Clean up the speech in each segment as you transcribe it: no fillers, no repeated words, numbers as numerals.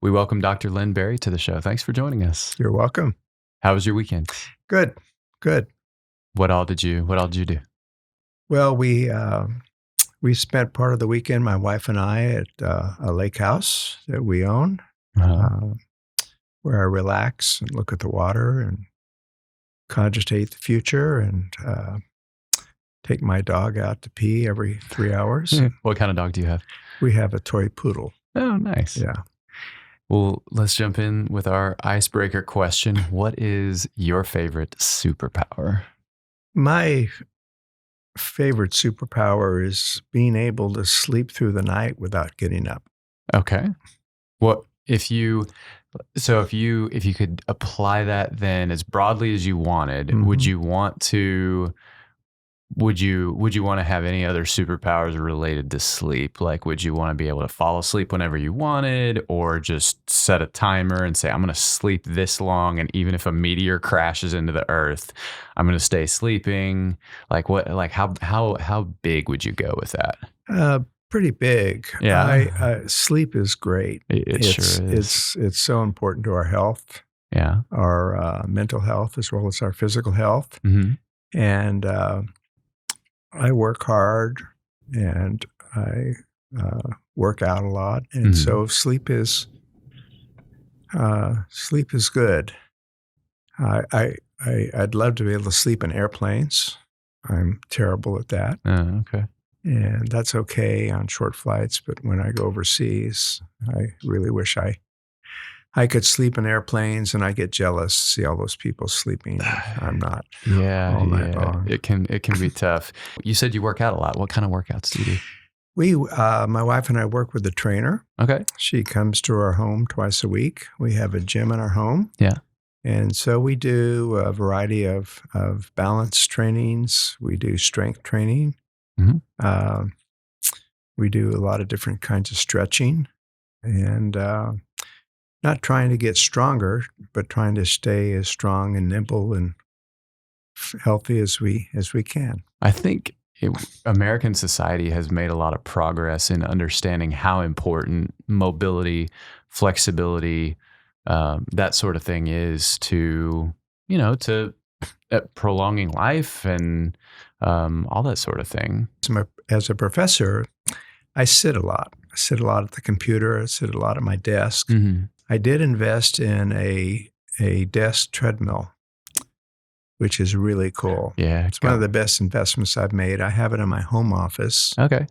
We welcome Dr. Mae Berry to the show. Thanks for joining us. You're welcome. How was your weekend? Good. What all did you do? Well, we spent part of the weekend, my wife and I, at a lake house that we own, Uh-huh. where I relax and look at the water and cogitate the future and take my dog out to pee every 3 hours. What kind of dog do you have? We have a toy poodle. Oh, nice. Yeah. Well, let's jump in with our icebreaker question. What is your favorite superpower? My favorite superpower is being able to sleep through the night without getting up. Okay. What if you could apply that then as broadly as you wanted, would Mhm. you want to would you want to have any other superpowers related to sleep? Like, would you want to be able to fall asleep whenever you wanted, or just set a timer and say, I'm going to sleep this long, and even if a meteor crashes into the earth, I'm going to stay sleeping? Like, how big would you go with that? Pretty big. Yeah. Sleep is great. It sure is. It's so important to our health, Yeah. our mental health, as well as our physical health. Hmm. And I work hard, and I work out a lot, and so sleep is good. I'd love to be able to sleep in airplanes. I'm terrible at that. Okay. And that's okay on short flights, but when I go overseas, I really wish I could sleep in airplanes, and I get jealous to see all those people sleeping. I'm not all night long. It can be tough. You said you work out a lot. What kind of workouts do you do? My wife and I work with a trainer. Okay. She comes to our home twice a week. We have a gym in our home. Yeah. And so we do a variety of balance trainings. We do strength training. Mm-hmm. We do a lot of different kinds of stretching, and not trying to get stronger, but trying to stay as strong and nimble and healthy as we can. I think American society has made a lot of progress in understanding how important mobility, flexibility, that sort of thing is to prolonging life and all that sort of thing. As a professor, I sit a lot. I sit a lot at the computer. I sit a lot at my desk. Mm-hmm. I did invest in a desk treadmill, which is really cool. Yeah. It's one of the best investments I've made. I have it in my home office. Okay.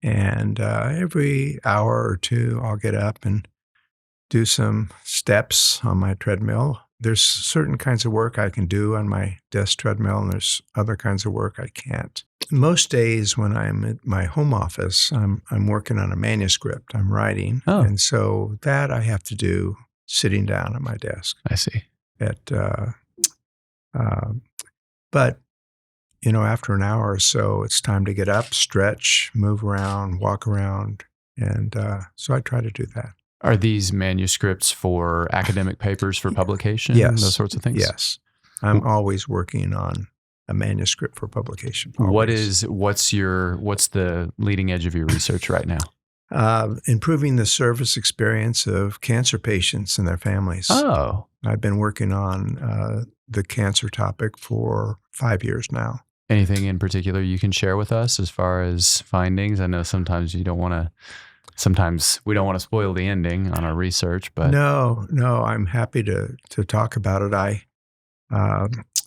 And every hour or two, I'll get up and do some steps on my treadmill. There's certain kinds of work I can do on my desk treadmill, and there's other kinds of work I can't. Most days when I'm at my home office, I'm working on a manuscript. I'm writing. Oh. And so that I have to do sitting down at my desk. I see. But, after an hour or so, it's time to get up, stretch, move around, walk around. And so I try to do that. Are these manuscripts for academic papers for publication? Yes. Those sorts of things? Yes. I'm always working on a manuscript for publication. Always. What's the leading edge of your research right now? Improving the service experience of cancer patients and their families. Oh. I've been working on the cancer topic for 5 years now. Anything in particular you can share with us as far as findings? I know sometimes we don't want to spoil the ending on our research, but No, I'm happy to talk about it.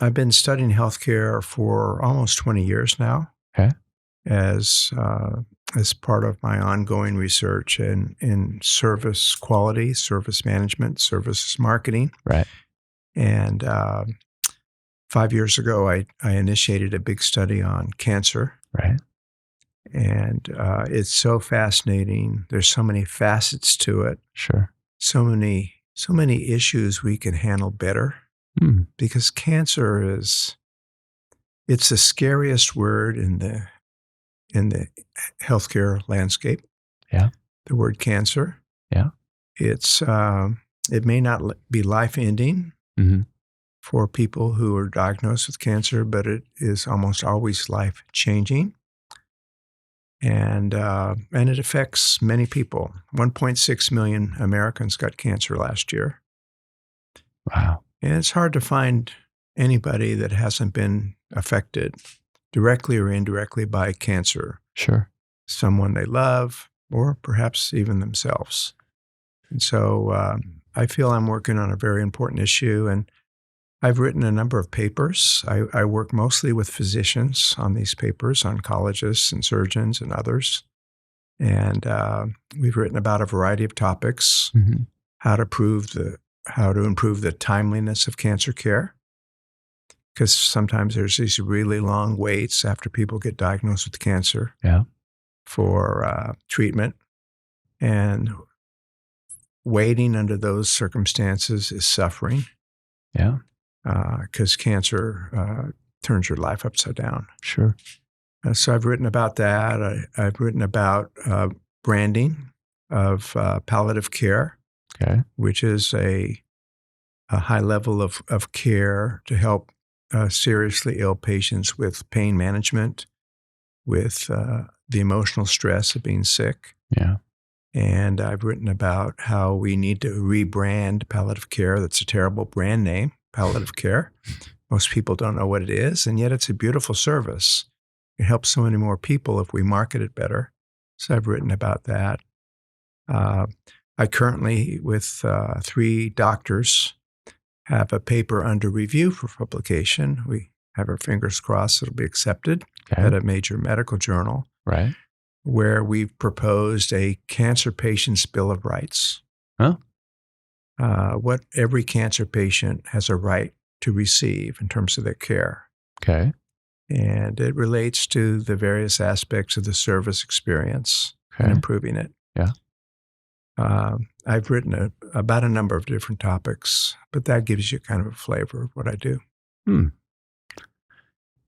I've been studying healthcare for almost 20 years now. Okay. As part of my ongoing research in service quality, service management, service marketing. Right. And 5 years ago, I initiated a big study on cancer. Right. And it's so fascinating. There's so many facets to it. Sure. So many issues we can handle better. Because cancer it's the scariest word in the healthcare landscape. Yeah. The word cancer. Yeah. It may not be life-ending for people who are diagnosed with cancer, but it is almost always life-changing. And it affects many people. 1.6 million Americans got cancer last year. Wow. And it's hard to find anybody that hasn't been affected directly or indirectly by cancer. Sure. Someone they love, or perhaps even themselves. And so I feel I'm working on a very important issue, and I've written a number of papers. I work mostly with physicians on these papers, oncologists and surgeons and others. And we've written about a variety of topics, Mm-hmm. how to improve the timeliness of cancer care, because sometimes there's these really long waits after people get diagnosed with cancer for treatment. And waiting under those circumstances is suffering. Yeah. Because cancer turns your life upside down. Sure. So I've written about that. I've written about branding of palliative care, which is a high level of care to help seriously ill patients with pain management, with the emotional stress of being sick. Yeah. And I've written about how we need to rebrand palliative care. That's a terrible brand name, palliative care. Most people don't know what it is, and yet it's a beautiful service. It helps so many more people if we market it better. So I've written about that. I currently, with 3 doctors, have a paper under review for publication. We have our fingers crossed it'll be accepted at a major medical journal. Right. Where we've proposed a cancer patient's Bill of Rights. Huh? What every cancer patient has a right to receive in terms of their care. Okay. And it relates to the various aspects of the service experience and improving it. Yeah. I've written about a number of different topics, but that gives you kind of a flavor of what I do.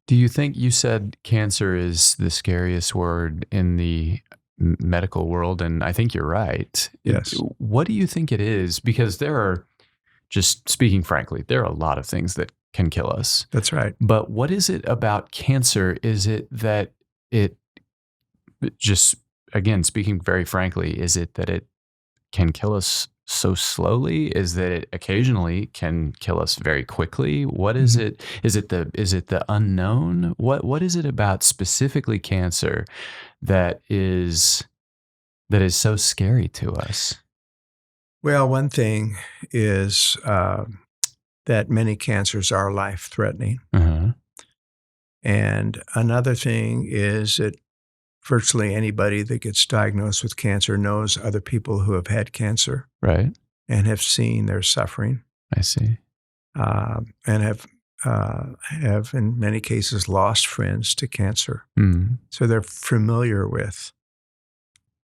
Do you think you said cancer is the scariest word in the medical world? And I think you're right. Yes. What do you think it is? Because there are, just speaking frankly, there are a lot of things that can kill us. That's right. But what is it about cancer? Is it that it just, again, speaking very frankly, is it that it can kill us so slowly? Is that it occasionally can kill us very quickly? What is it? Is it the unknown? What is it about specifically cancer that is so scary to us? Well, one thing is that many cancers are life-threatening. And another thing is that virtually anybody that gets diagnosed with cancer knows other people who have had cancer. Right. And have seen their suffering. I see. And have in many cases lost friends to cancer. So they're familiar with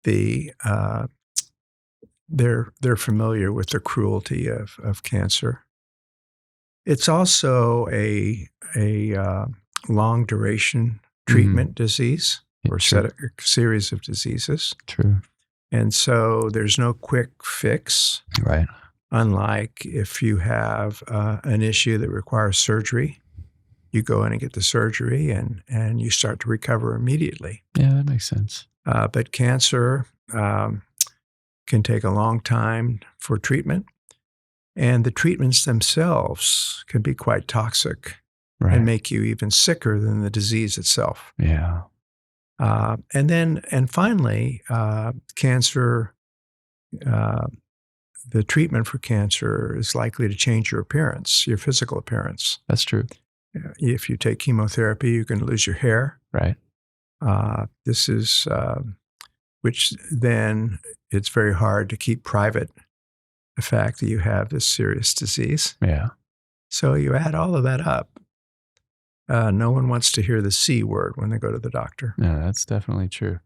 they're familiar with the cruelty of cancer. It's also a long duration treatment disease or series of diseases. True. And so there's no quick fix. Right. Unlike if you have an issue that requires surgery, you go in and get the surgery and you start to recover immediately. Yeah, that makes sense. But cancer can take a long time for treatment. And the treatments themselves can be quite toxic and make you even sicker than the disease itself. Yeah. And finally, cancer, the treatment for cancer is likely to change your appearance, your physical appearance. That's true. If you take chemotherapy, you can lose your hair. Right. This is, which then it's very hard to keep private the fact that you have this serious disease. Yeah. So you add all of that up. No one wants to hear the C word when they go to the doctor. No, that's definitely true.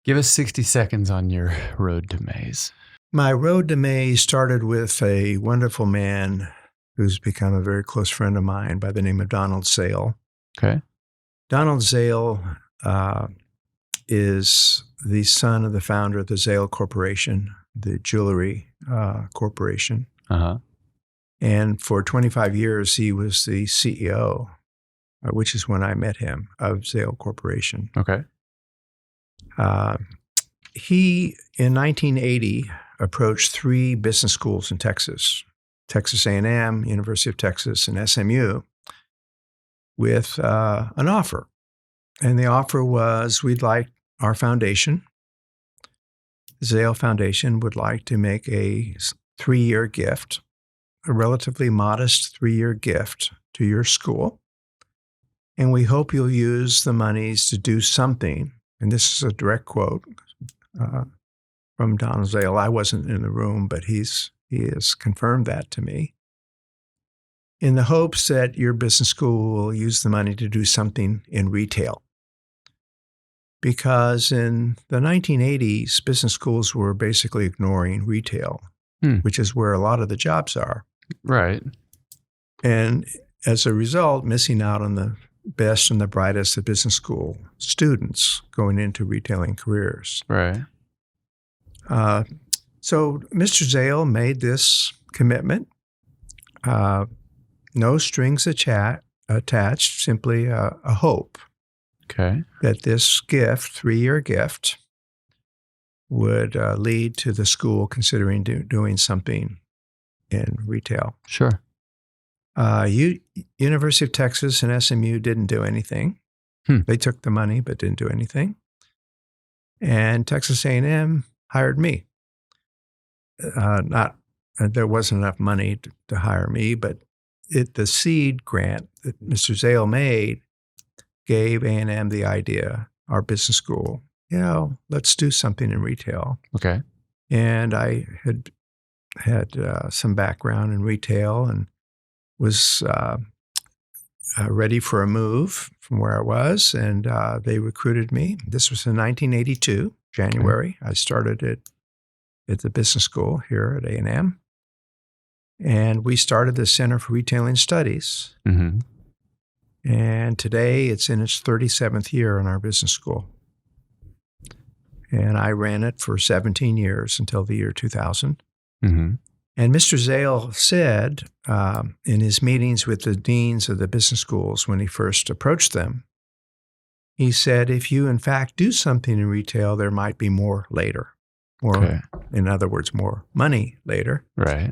Give us 60 seconds on your road to Mae's. My road to Mae started with a wonderful man who's become a very close friend of mine by the name of Donald Zale. Okay. Donald Zale is the son of the founder of the Zale Corporation, the jewelry corporation. And for 25 years, he was the CEO, which is when I met him, of Zale Corporation. Okay. He, in 1980, approached 3 business schools in Texas, Texas A&M, University of Texas, and SMU, with an offer. And the offer was, we'd like our foundation, the Zale Foundation, would like to make a 3-year gift, a relatively modest 3-year gift to your school. And we hope you'll use the monies to do something. And this is a direct quote from Don Zale. I wasn't in the room, but he has confirmed that to me. In the hopes that your business school will use the money to do something in retail. Because in the 1980s, business schools were basically ignoring retail, which is where a lot of the jobs are. Right. And as a result, missing out on the best and the brightest of business school students going into retailing careers. Right. So Mr. Zale made this commitment. No strings attached, simply a hope that this gift, 3-year gift, would lead to the school considering doing something in retail. Sure. University of Texas and SMU didn't do anything. They took the money but didn't do anything. And Texas A&M hired me. There wasn't enough money to hire me, but the seed grant that Mr. Zale made gave A&M the idea, our business school, let's do something in retail. Okay. And I had some background in retail and was ready for a move from where I was, and they recruited me. This was in 1982, January. Okay. I started at the business school here at A&M, and we started the Center for Retailing Studies. Mm-hmm. And today it's in its 37th year in our business school. And I ran it for 17 years until the year 2000. Mm-hmm. And Mr. Zale said in his meetings with the deans of the business schools when he first approached them, he said, if you in fact do something in retail, there might be more later. In other words, more money later. Right.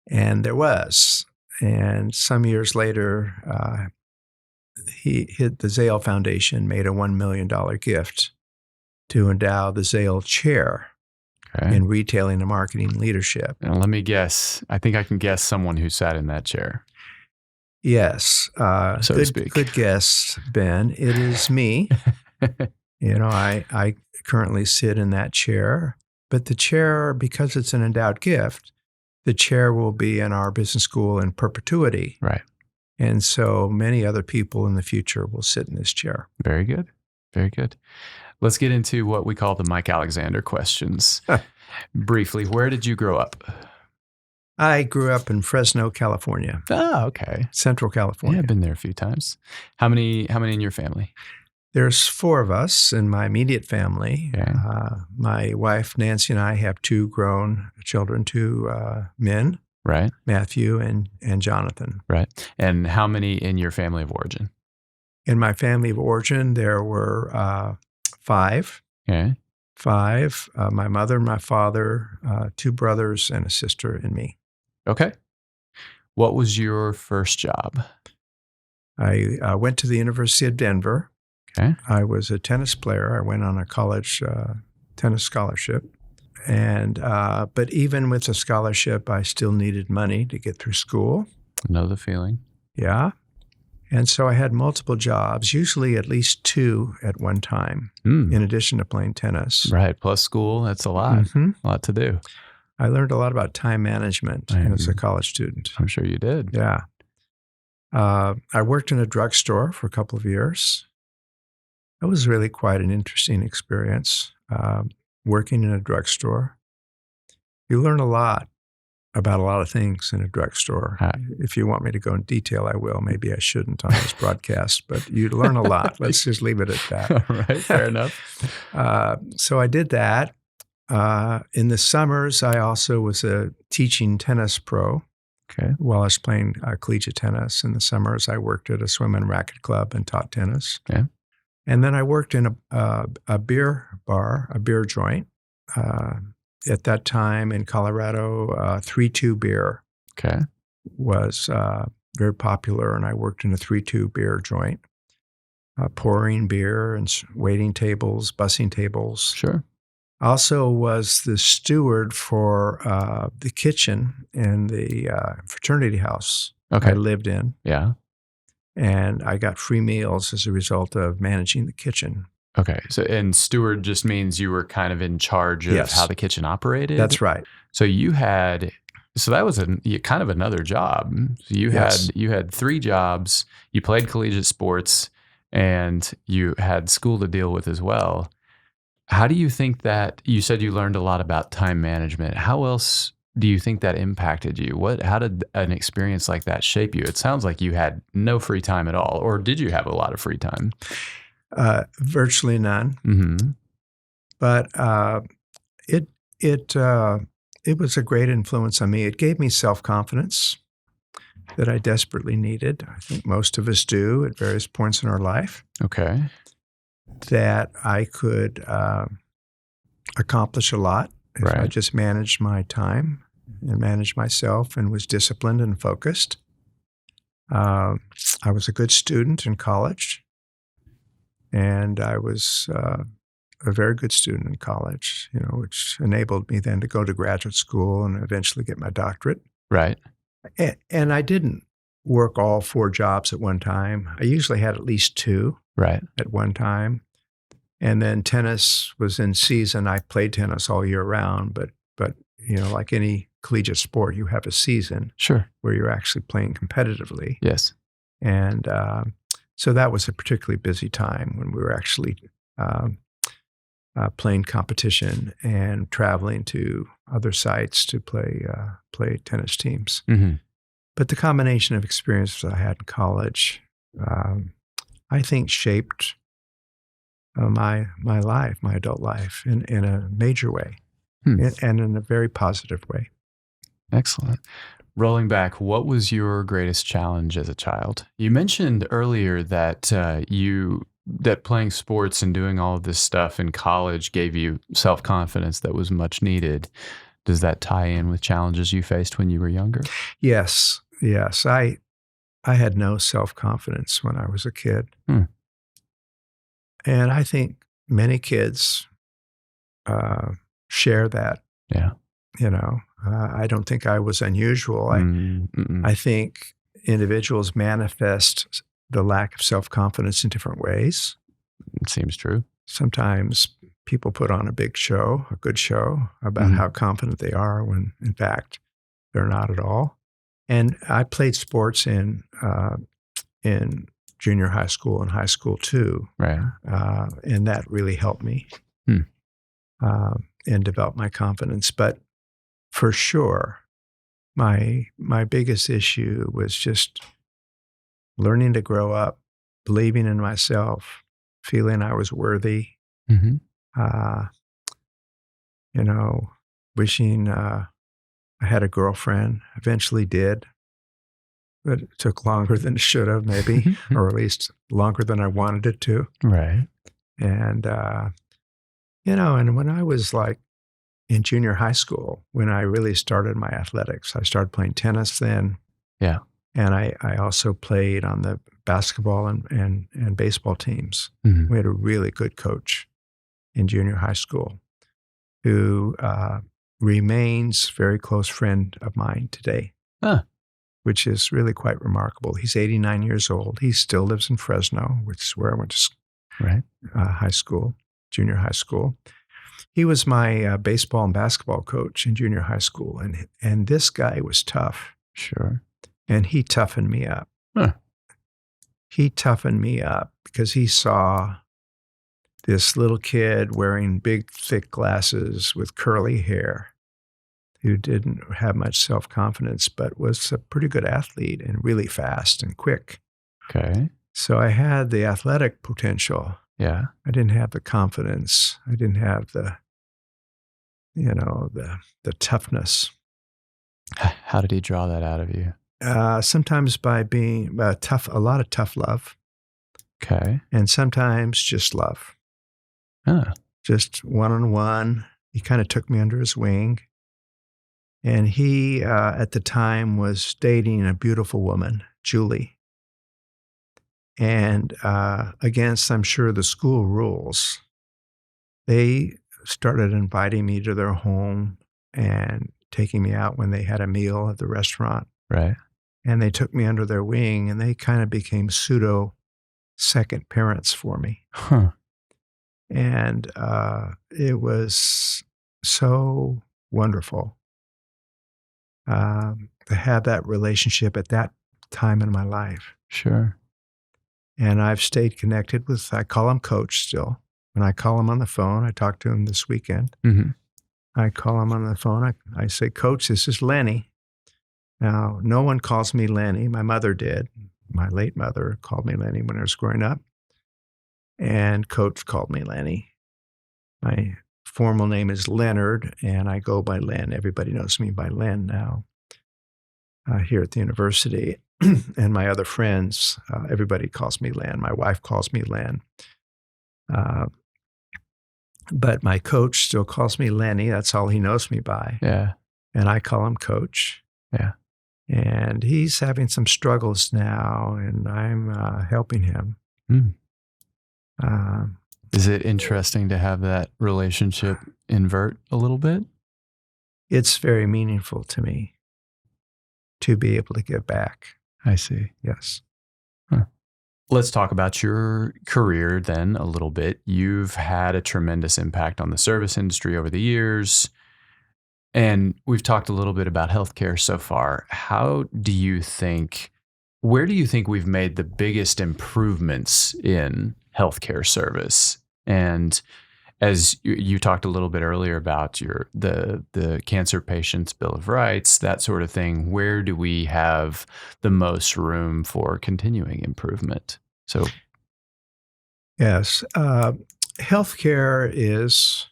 And there was. And some years later, the Zale Foundation made a $1 million gift to endow the Zale Chair in retailing and marketing leadership. And let me guess. I think I can guess someone who sat in that chair. Yes. So to speak. Good guess, Ben. It is me. I currently sit in that chair. But the chair, because it's an endowed gift, the chair will be in our business school in perpetuity. Right. And so many other people in the future will sit in this chair. Very good. Very good. Let's get into what we call the Mike Alexander questions. Briefly, where did you grow up? I grew up in Fresno, California. Oh, okay. Central California. Yeah, I've been there a few times. How many in your family? There's 4 of us in my immediate family. Okay. My wife, Nancy, and I have 2 grown children, 2 men. Right. Matthew and Jonathan. Right. And how many in your family of origin? In my family of origin, there were 5. Okay. 5. My mother, my father, 2 brothers, and a sister, and me. Okay. What was your first job? I went to the University of Denver. Okay. I was a tennis player. I went on a college tennis scholarship. And but even with the scholarship, I still needed money to get through school. Know the feeling. Yeah. And so I had multiple jobs, usually at least 2 at one time, in addition to playing tennis. Right. Plus school, that's a lot. Mm-hmm. A lot to do. I learned a lot about time management as a college student. I'm sure you did. Yeah. I worked in a drugstore for a couple of years. That was really quite an interesting experience, working in a drugstore. You learn a lot about a lot of things in a drugstore. If you want me to go in detail, I will. Maybe I shouldn't on this broadcast, but you learn a lot. Let's just leave it at that. All right, fair enough. So I did that. In the summers, I also was a teaching tennis pro. Okay. While I was playing collegiate tennis. In the summers, I worked at a swim and racket club and taught tennis. Okay. And then I worked in a beer bar, a beer joint. At that time in Colorado, 3-2 beer Okay. was very popular, and I worked in a 3-2 beer joint, pouring beer and waiting tables, bussing tables. Sure. Also was the steward for the kitchen in the fraternity house Okay. I lived in. Yeah. And I got free meals as a result of managing the kitchen. Okay. So, and steward just means you were kind of in charge of Yes. how the kitchen operated. That's right. So so that was kind of another job. So Yes. you had 3 jobs. You played collegiate sports, and you had school to deal with as well. How do you think that you said you learned a lot about time management? How else do you think that impacted you? How did an experience like that shape you? It sounds like you had no free time at all, or did you have a lot of free time? Virtually none. Mm-hmm. But it was a great influence on me. It gave me self-confidence that I desperately needed. I think most of us do at various points in our life. Okay. That I could accomplish a lot if I Right. just managed my time and managed myself and was disciplined and focused. I was a good student in college, and I was a very good student in college, which enabled me then to go to graduate school and eventually get my doctorate. Right. And I didn't work all 4 jobs at one time. I usually had at least 2 Right. at one time. And then tennis was in season. I played tennis all year round, but like any collegiate sport, you have a season Sure. where you're actually playing competitively. Yes. And so that was a particularly busy time when we were actually playing competition and traveling to other sites to play tennis teams. Mm-hmm. But the combination of experiences I had in college, I think, shaped my life, my adult life, in a major way, and in a very positive way. Excellent. Rolling back, what was your greatest challenge as a child? You mentioned earlier that that playing sports and doing all of this stuff in college gave you self-confidence that was much needed. Does that tie in with challenges you faced when you were younger? Yes. I had no self-confidence when I was a kid. And I think many kids share that. Yeah. I don't think I was unusual. I think individuals manifest the lack of self-confidence in different ways. It seems true. Sometimes people put on a good show about how confident they are when, in fact, they're not at all. And I played sports in junior high school and high school too. Right. And that really helped me and develop my confidence. But for sure, my biggest issue was just learning to grow up, believing in myself, feeling I was worthy, wishing I had a girlfriend. Eventually did, but it took longer than it should have, maybe, or at least longer than I wanted it to. Right. And, and when I was like in junior high school, when I really started my athletics, I started playing tennis then. Yeah. And I also played on the basketball and baseball teams. Mm-hmm. We had a really good coach in junior high school who remains a very close friend of mine today, which is really quite remarkable. He's 89 years old. He still lives in Fresno, which is where I went to high school, junior high school. He was my baseball and basketball coach in junior high school, and this guy was tough. Sure. And he toughened me up. He toughened me up because he saw this little kid wearing big, thick glasses with curly hair who didn't have much self-confidence, but was a pretty good athlete and really fast and quick. Okay. So I had the athletic potential. Yeah. I didn't have the confidence. I didn't have the toughness. How did he draw that out of you? Sometimes by being a lot of tough love, Okay. and sometimes just love. Huh. Just one-on-one. He kind of took me under his wing. And he, at the time, was dating a beautiful woman, Julie. And against, I'm sure, the school rules, they started inviting me to their home and taking me out when they had a meal at the restaurant. Right. And they took me under their wing, and they kind of became pseudo second parents for me. Huh. And it was so wonderful to have that relationship at that time in my life. Sure. And I've stayed connected with, I call him Coach still. When I call him on the phone, I talked to him this weekend. Mm-hmm. I call him on the phone. I say, Coach, this is Lenny. Now, no one calls me Lenny. My mother did. My late mother called me Lenny when I was growing up. And Coach called me Lenny. My formal name is Leonard, and I go by Len. Everybody knows me by Len now here at the university. And my other friends, everybody calls me Len. My wife calls me Len. But my coach still calls me Lenny. That's all he knows me by. Yeah. And I call him Coach. Yeah. And he's having some struggles now, and I'm helping him. Mm. Is it interesting to have that relationship invert a little bit? It's very meaningful to me to be able to give back. I see. Yes. Huh. Let's talk about your career then a little bit. You've had a tremendous impact on the service industry over the years, and we've talked a little bit about healthcare so far. Where do you think we've made the biggest improvements in healthcare service? And as you talked a little bit earlier about the Cancer Patients Bill of Rights, that sort of thing, where do we have the most room for continuing improvement? So, Yes. Healthcare is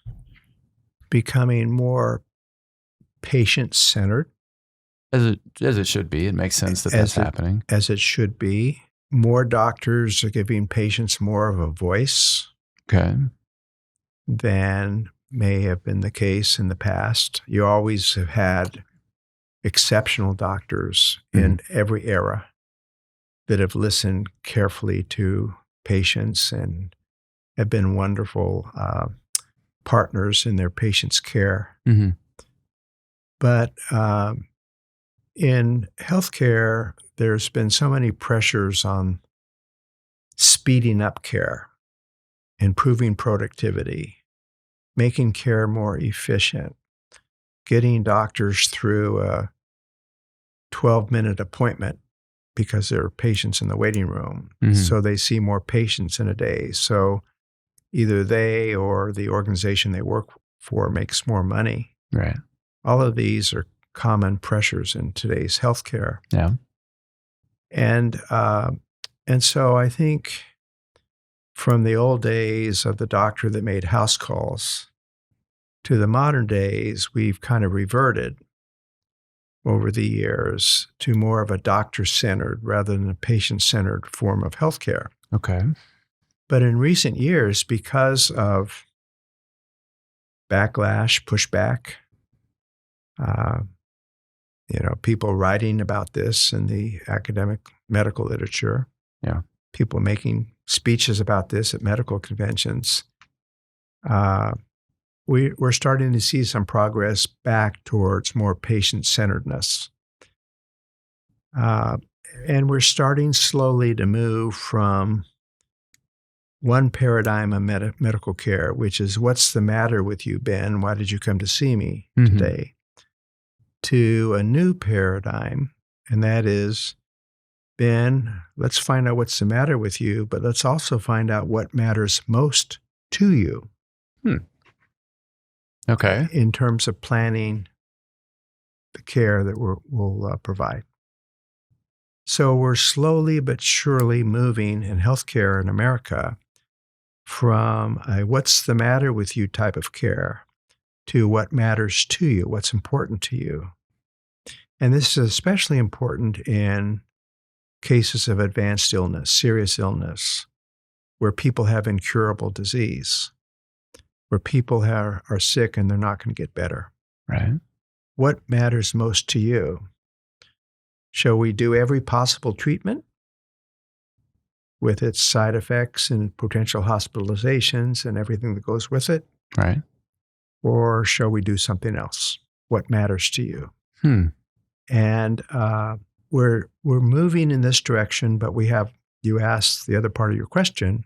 becoming more patient-centered. as it should be, it makes sense that that's happening. As it should be. More doctors are giving patients more of a voice Okay. than may have been the case in the past. You always have had exceptional doctors in every era that have listened carefully to patients and have been wonderful partners in their patients' care. Mm-hmm. But in healthcare, there's been so many pressures on speeding up care, improving productivity, making care more efficient, getting doctors through a 12-minute appointment because there are patients in the waiting room. Mm-hmm. So they see more patients in a day. So either they or the organization they work for makes more money. Right. All of these are common pressures in today's healthcare. Yeah. And so I think from the old days of the doctor that made house calls to the modern days, we've kind of reverted over the years to more of a doctor-centered rather than a patient-centered form of healthcare. Okay. But in recent years, because of backlash, pushback, people writing about this in the academic medical literature, people making speeches about this at medical conventions, we're starting to see some progress back towards more patient-centeredness. And we're starting slowly to move from one paradigm of medical care, which is, what's the matter with you, Ben? Why did you come to see me today? To a new paradigm, and that is, Ben, let's find out what's the matter with you, but let's also find out what matters most to you. Okay. In terms of planning the care that we'll provide. So we're slowly but surely moving in healthcare in America from a what's the matter with you type of care to what matters to you, what's important to you. And this is especially important in cases of advanced illness, serious illness, where people have incurable disease, where people are sick and they're not going to get better. Right. What matters most to you? Shall we do every possible treatment with its side effects and potential hospitalizations and everything that goes with it? Right. Or shall we do something else? What matters to you? And we're moving in this direction, but you asked the other part of your question,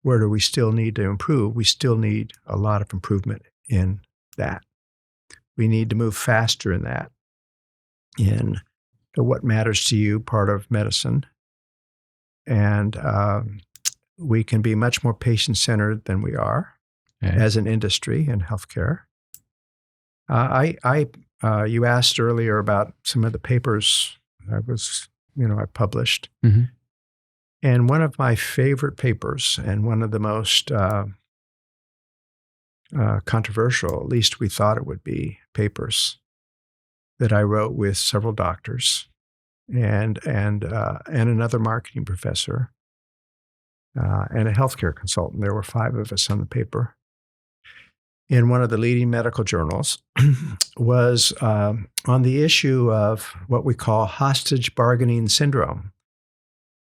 where do we still need to improve? We still need a lot of improvement in that. We need to move faster in that, in the what matters to you part of medicine. And we can be much more patient-centered than we are as an industry in healthcare. You asked earlier about some of the papers I published. Mm-hmm. And one of my favorite papers, and one of the most controversial, at least we thought it would be, papers that I wrote with several doctors and another marketing professor and a healthcare consultant. There were 5 of us on the paper. In one of the leading medical journals, was on the issue of what we call hostage bargaining syndrome.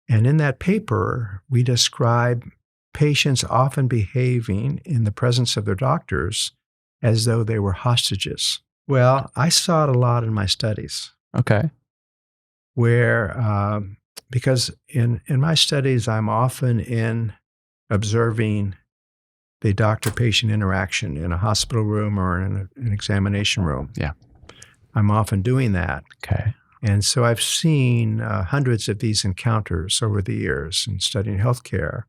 And in that paper, we describe patients often behaving in the presence of their doctors as though they were hostages. Well, I saw it a lot in my studies. Okay. Where, because in my studies, I'm often in observing the doctor-patient interaction in a hospital room or in an examination room. Yeah. I'm often doing that. Okay. And so I've seen hundreds of these encounters over the years in studying healthcare,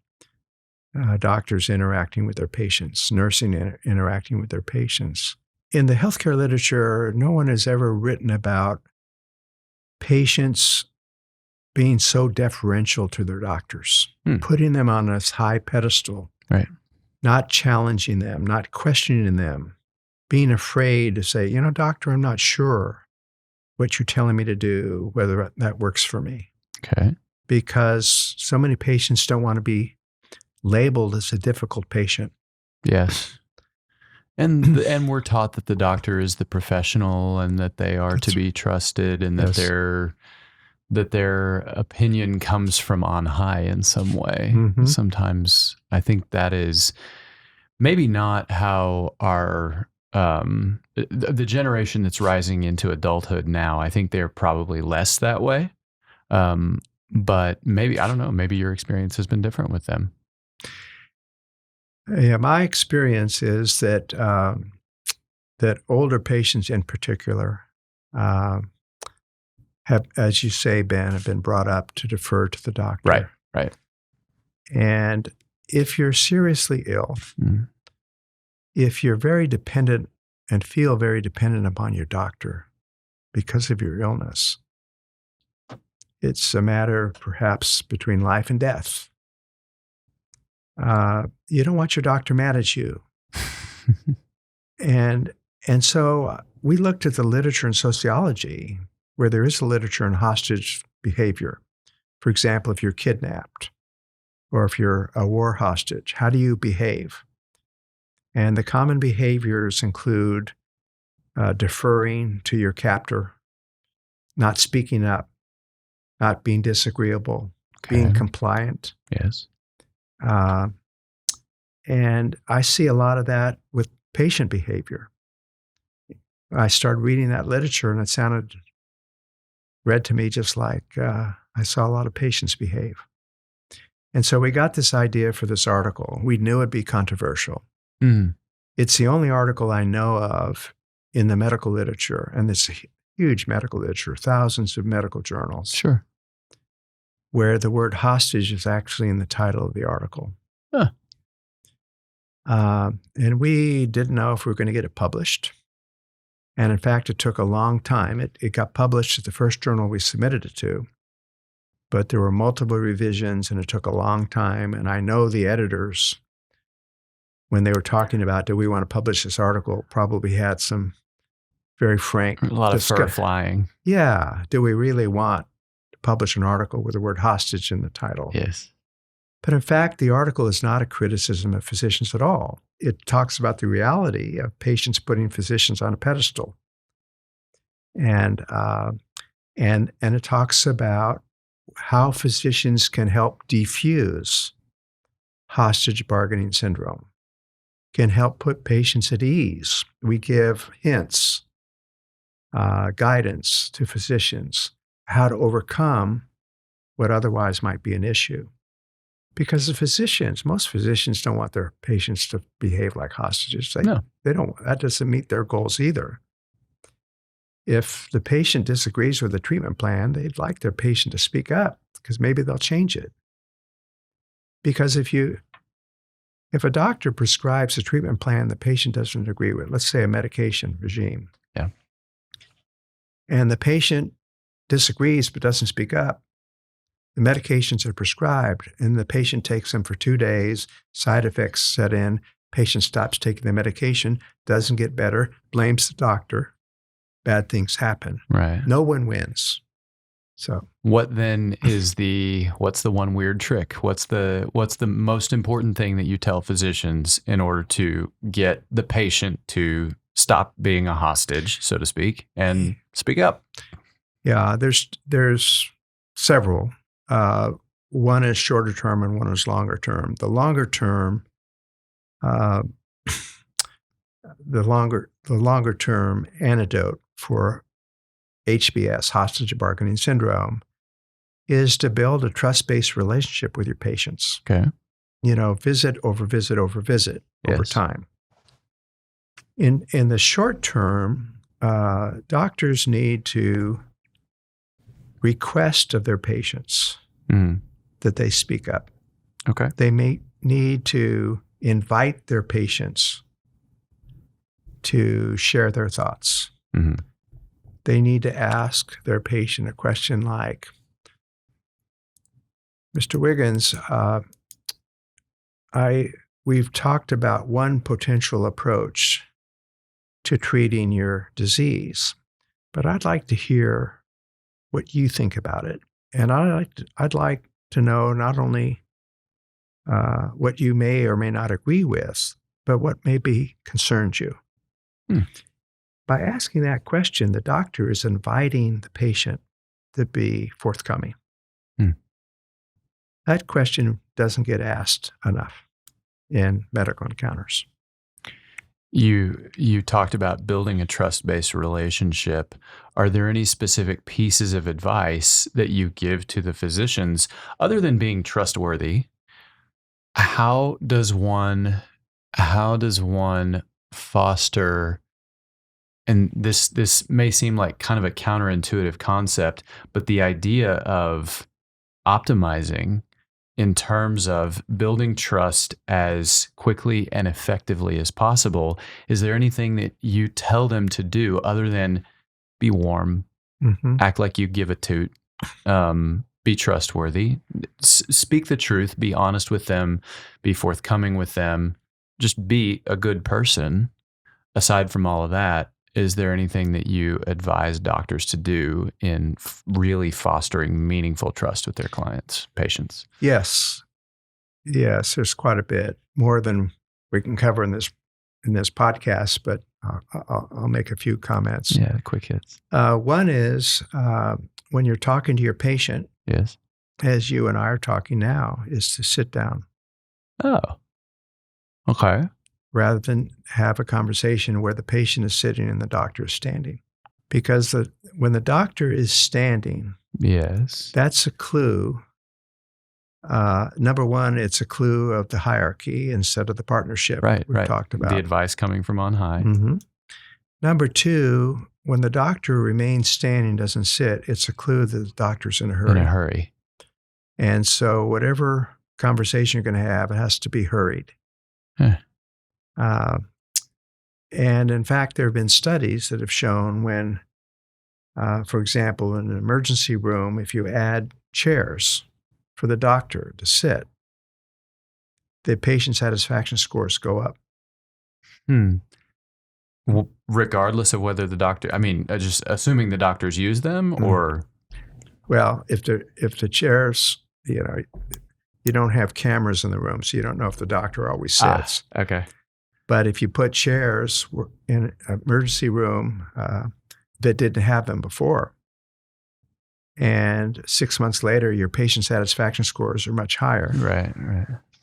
doctors interacting with their patients, nursing interacting with their patients. In the healthcare literature, no one has ever written about patients being so deferential to their doctors, putting them on this high pedestal. Right. Not challenging them, not questioning them, being afraid to say, doctor, I'm not sure what you're telling me to do, whether that works for me. Okay. Because so many patients don't want to be labeled as a difficult patient. Yes. And we're taught that the doctor is the professional and that they are to be trusted and that their opinion comes from on high in some way. Mm-hmm. Sometimes I think that is maybe not how our the generation that's rising into adulthood now. I think they're probably less that way. But maybe, I don't know, maybe your experience has been different with them. Yeah, my experience is that that older patients in particular have, as you say, Ben, have been brought up to defer to the doctor. Right. And if you're seriously ill, if you're very dependent and feel very dependent upon your doctor because of your illness, it's a matter perhaps between life and death. You don't want your doctor mad at you. And so we looked at the literature in sociology, where there is a literature on hostage behavior. For example, if you're kidnapped or if you're a war hostage, how do you behave? And the common behaviors include deferring to your captor, not speaking up, not being disagreeable, being compliant. Yes. And I see a lot of that with patient behavior. I started reading that literature and it read to me just like I saw a lot of patients behave. And so we got this idea for this article. We knew it'd be controversial. It's the only article I know of in the medical literature, and it's a huge medical literature, thousands of medical journals. Sure. Where the word hostage is actually in the title of the article. Huh. And we didn't know if we were going to get it published. And in fact, it took a long time. It got published at the first journal we submitted it to, but there were multiple revisions and it took a long time. And I know the editors, when they were talking about, do we want to publish this article, probably had some very frank a lot of fur flying. Yeah. Do we really want to publish an article with the word hostage in the title? Yes. But in fact, the article is not a criticism of physicians at all. It talks about the reality of patients putting physicians on a pedestal. And it talks about how physicians can help defuse hostage bargaining syndrome, can help put patients at ease. We give hints, guidance to physicians, how to overcome what otherwise might be an issue. Because most physicians don't want their patients to behave like hostages. They don't. That doesn't meet their goals either. If the patient disagrees with the treatment plan, they'd like their patient to speak up because maybe they'll change it. Because if a doctor prescribes a treatment plan the patient doesn't agree with, let's say a medication regime, and the patient disagrees but doesn't speak up, the medications are prescribed and the patient takes them for 2 days, side effects set in, patient stops taking the medication, doesn't get better, blames the doctor, bad things happen. Right. No one wins. So what then is what's the one weird trick? What's the most important thing that you tell physicians in order to get the patient to stop being a hostage, so to speak, and speak up? Yeah, there's several. One is shorter term and one is longer term. The longer term, the longer term antidote for HBS, hostage bargaining syndrome, is to build a trust-based relationship with your patients. Okay. Visit over visit over visit over time. In the short term, doctors need to request of their patients that they speak up. Okay. They may need to invite their patients to share their thoughts. Mm-hmm. They need to ask their patient a question like, Mr. Wiggins, we've talked about one potential approach to treating your disease, but I'd like to hear what you think about it. And I'd like to know not only what you may or may not agree with, but what maybe concerns you. By asking that question, the doctor is inviting the patient to be forthcoming. That question doesn't get asked enough in medical encounters. You talked about building a trust-based relationship. Are there any specific pieces of advice that you give to the physicians other than being trustworthy? How does one foster, and this may seem like kind of a counterintuitive concept, but the idea of optimizing in terms of building trust as quickly and effectively as possible, is there anything that you tell them to do other than be warm, act like you give a toot, be trustworthy, speak the truth, be honest with them, be forthcoming with them, just be a good person? Aside from all of that, is there anything that you advise doctors to do in really fostering meaningful trust with their clients, patients? Yes, there's quite a bit more than we can cover in this podcast, but I'll make a few comments. Yeah, quick hits. One is when you're talking to your patient, yes, as you and I are talking now, is to sit down. Oh, okay. Rather than have a conversation where the patient is sitting and the doctor is standing. Because when the doctor is standing, yes, that's a clue. Number one, it's a clue of the hierarchy instead of the partnership we've talked about. The advice coming from on high. Mm-hmm. Number two, when the doctor remains standing, doesn't sit, it's a clue that the doctor's in a hurry. And so whatever conversation you're going to have, it has to be hurried. And in fact, there have been studies that have shown when, for example, in an emergency room, if you add chairs for the doctor to sit, the patient satisfaction scores go up. Well, regardless of whether the doctor, just assuming the doctors use them, or? Well, if the chairs, You don't have cameras in the room, so you don't know if the doctor always sits. Okay. But if you put chairs in an emergency room that didn't have them before, and 6 months later, your patient satisfaction scores are much higher. Right.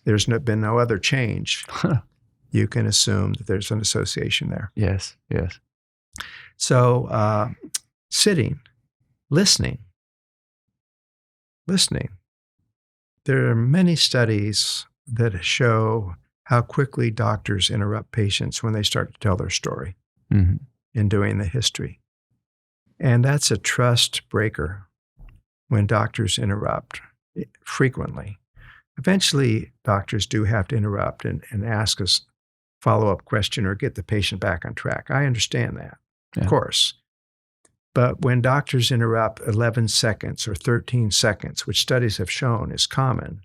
There's been no other change. You can assume that there's an association there. Yes. So sitting, listening. There are many studies that show how quickly doctors interrupt patients when they start to tell their story in doing the history. And that's a trust breaker when doctors interrupt frequently. Eventually, doctors do have to interrupt and ask us follow-up question or get the patient back on track. I understand that, of course. But when doctors interrupt 11 seconds or 13 seconds, which studies have shown is common,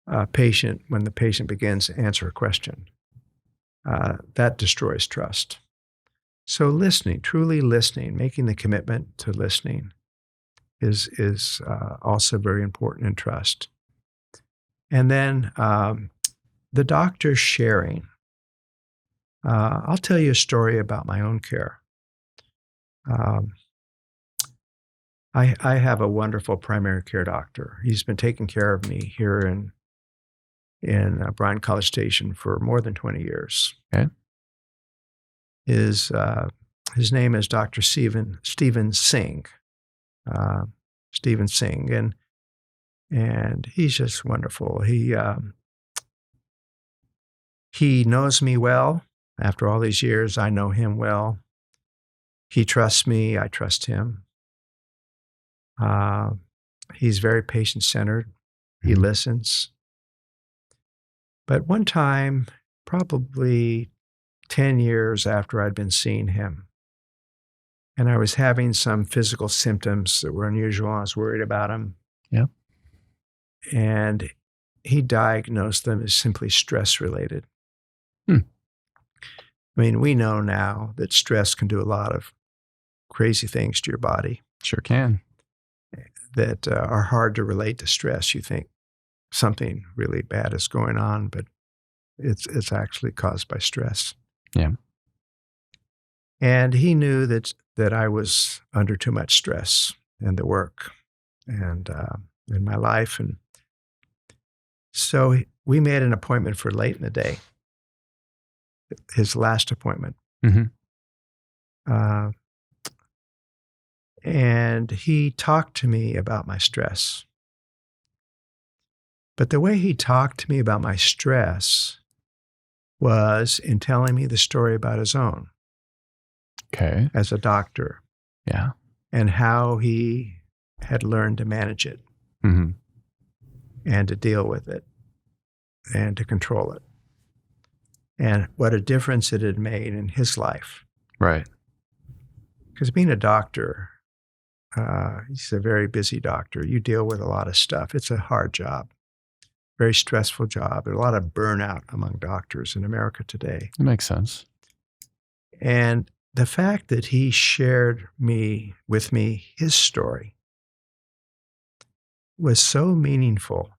when the patient begins to answer a question, that destroys trust. So listening, truly listening, making the commitment to listening is also very important in trust. And then the doctor sharing. I'll tell you a story about my own care. I have a wonderful primary care doctor. He's been taking care of me here in Bryan College Station for more than 20 years. Okay. His name is Dr. Steven Singh. Steven Singh, and he's just wonderful. He knows me well. After all these years, I know him well. He trusts me. I trust him. He's very patient-centered. He listens. But one time, probably 10 years after I'd been seeing him, and I was having some physical symptoms that were unusual. I was worried about him. Yep. And he diagnosed them as simply stress-related. I mean, we know now that stress can do a lot of crazy things to your body. Sure can. That are hard to relate to stress. You think something really bad is going on, but it's actually caused by stress. Yeah. And he knew that I was under too much stress in the work and in my life. And so we made an appointment for late in the day, his last appointment. And he talked to me about my stress. But the way he talked to me about my stress was in telling me the story about his own. Okay. As a doctor. Yeah. And how he had learned to manage it. And to deal with it. And to control it. And what a difference it had made in his life. Right. Because being a doctor, he's a very busy doctor. You deal with a lot of stuff. It's a hard job. Very stressful job. There's a lot of burnout among doctors in America today. It makes sense. And the fact that he shared with me his story was so meaningful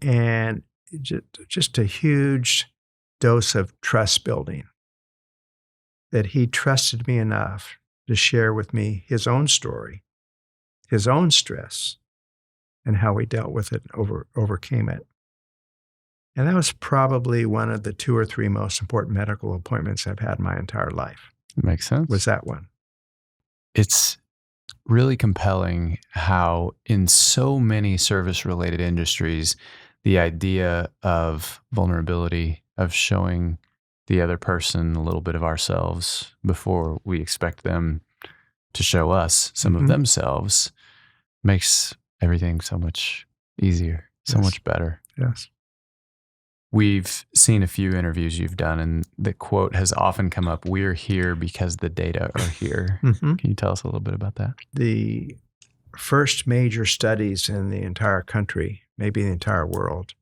and just a huge dose of trust building that he trusted me enough to share with me his own story, his own stress, and how he dealt with it and overcame it. And that was probably one of the 2 or 3 most important medical appointments I've had in my entire life. It makes sense. Was that one. It's really compelling how in so many service-related industries, the idea of vulnerability, of showing the other person a little bit of ourselves before we expect them to show us some of themselves, makes everything so much easier, so much better. Yes. We've seen a few interviews you've done, and the quote has often come up, "We're here because the data are here." Can you tell us a little bit about that? The first major studies in the entire country, maybe the entire world,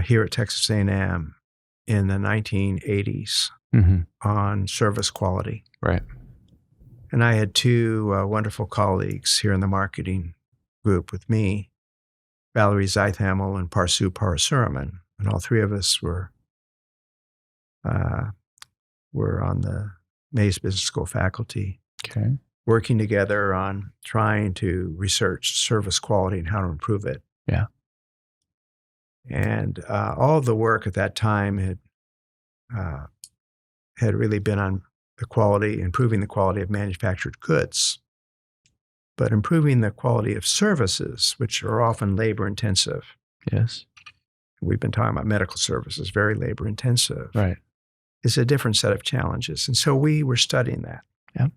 here at Texas A&M in the 1980s on service quality. Right. And I had 2 wonderful colleagues here in the marketing group with me Valerie Zeithamel, and Parsu Parasuraman. And all three of us were on the Mays Business School faculty, Okay. working together on trying to research service quality and how to improve it. Yeah. And all of the work at that time had really been on the quality, improving the quality of manufactured goods, but improving the quality of services, which are often labor intensive. Yes. We've been talking about medical services, very labor intensive. Right. It's a different set of challenges. And so we were studying that. Yeah.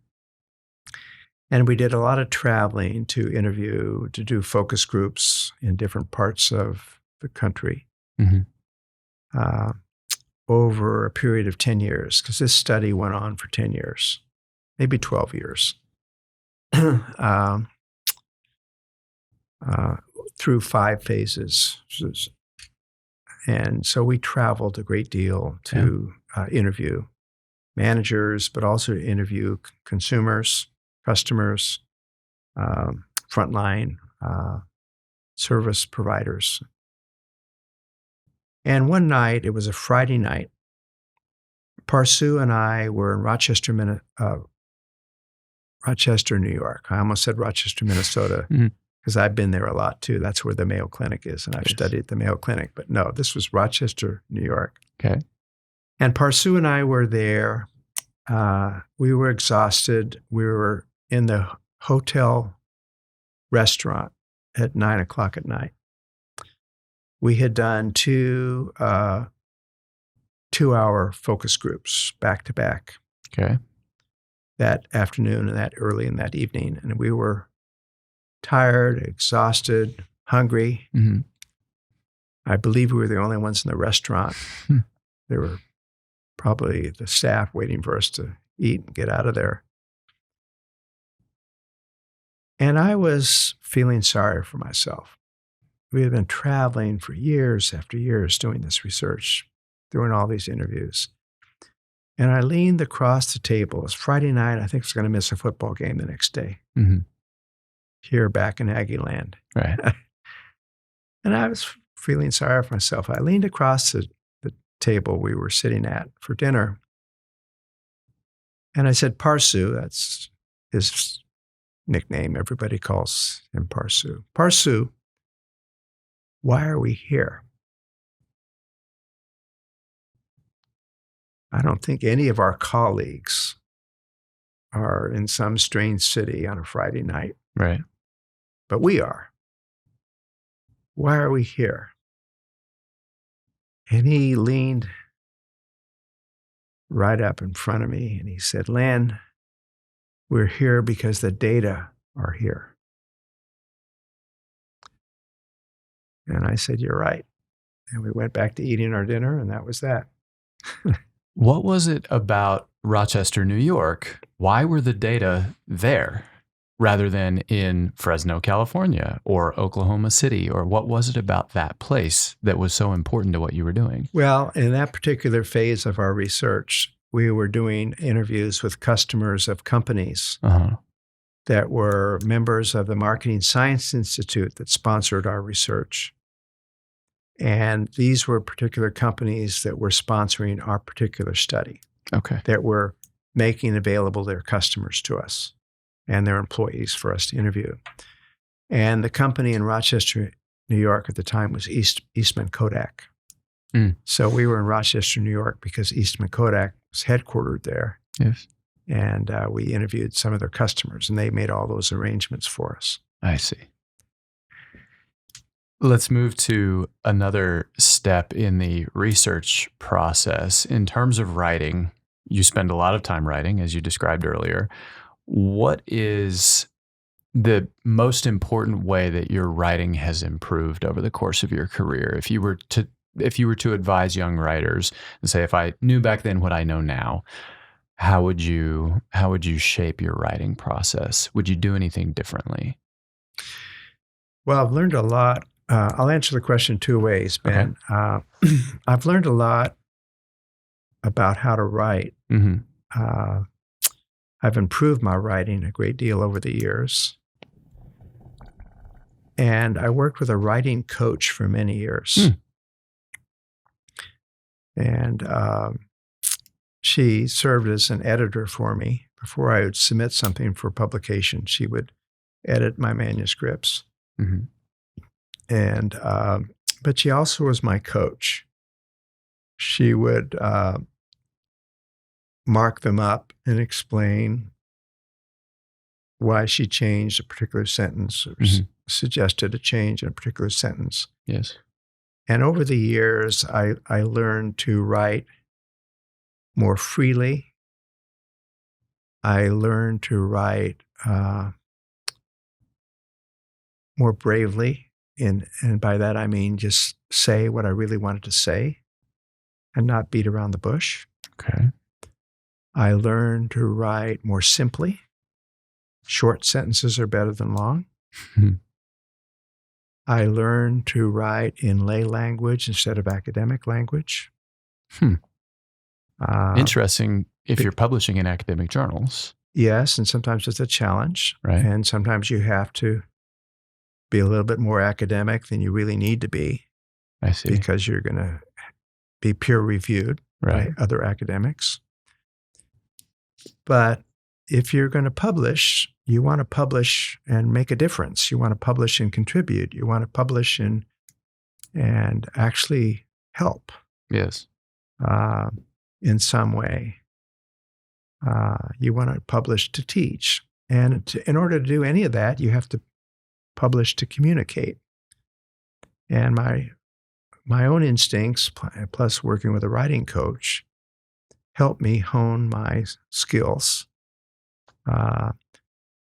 And we did a lot of traveling to do focus groups in different parts of the country over a period of 10 years, because this study went on for 10 years, maybe 12 years, through 5 phases. And so we traveled a great deal to interview managers, but also to interview consumers, customers, frontline service providers. And one night, it was a Friday night, Parsu and I were in Rochester, New York. I almost said Rochester, Minnesota, because I've been there a lot too. That's where the Mayo Clinic is, and I've studied at the Mayo Clinic. But no, this was Rochester, New York. Okay. And Parsu and I were there. We were exhausted. We were in the hotel restaurant at 9:00 at night. We had done 2 2-hour focus groups back to back. Okay. That afternoon and that early in that evening. And we were tired, exhausted, hungry. I believe we were the only ones in the restaurant. There were probably the staff waiting for us to eat and get out of there. And I was feeling sorry for myself. We had been traveling for years after years doing this research, doing all these interviews. And I leaned across the table. It was Friday night. I think I was going to miss a football game the next day here back in Aggie land. Right. And I was feeling sorry for myself. I leaned across the table we were sitting at for dinner. And I said, Parsu, that's his nickname. Everybody calls him Parsu. Parsu, why are we here? I don't think any of our colleagues are in some strange city on a Friday night. Right. But we are. Why are we here? And he leaned right up in front of me and he said, Len, we're here because the data are here. And I said, you're right. And we went back to eating our dinner, and that was that. What was it about Rochester, New York? Why were the data there rather than in Fresno, California, or Oklahoma City? Or what was it about that place that was so important to what you were doing? Well, in that particular phase of our research, we were doing interviews with customers of companies that were members of the Marketing Science Institute that sponsored our research. And these were particular companies that were sponsoring our particular study. Okay. That were making available their customers to us and their employees for us to interview. And the company in Rochester, New York at the time was Eastman Kodak. So we were in Rochester, New York because Eastman Kodak was headquartered there. Yes. And we interviewed some of their customers, and they made all those arrangements for us. I see. Let's move to another step in the research process. In terms of writing, you spend a lot of time writing, as you described earlier. What is the most important way that your writing has improved over the course of your career? If you were to advise young writers and say, if I knew back then what I know now, how would you shape your writing process? Would you do anything differently? Well, I've learned a lot. I'll answer the question 2 ways, Ben. Okay. I've learned a lot about how to write. I've improved my writing a great deal over the years. And I worked with a writing coach for many years. And she served as an editor for me. Before I would submit something for publication, she would edit my manuscripts. Mm-hmm. And but she also was my coach. She would mark them up and explain why she changed a particular sentence or suggested a change in a particular sentence. Yes. And over the years, I learned to write more freely. I learned to write more bravely. And by that, I mean just say what I really wanted to say and not beat around the bush. Okay. I learned to write more simply. Short sentences are better than long. I learned to write in lay language instead of academic language. Interesting if you're publishing in academic journals. Yes, and sometimes it's a challenge. Right. And sometimes you have to be a little bit more academic than you really need to be. I see. Because you're going to be peer reviewed by other academics. But if you're going to publish, you want to publish and make a difference. You want to publish and contribute. You want to publish and actually help. Yes. In some way. You want to publish to teach. And in order to do any of that, you have to publish to communicate. And my own instincts, plus working with a writing coach, helped me hone my skills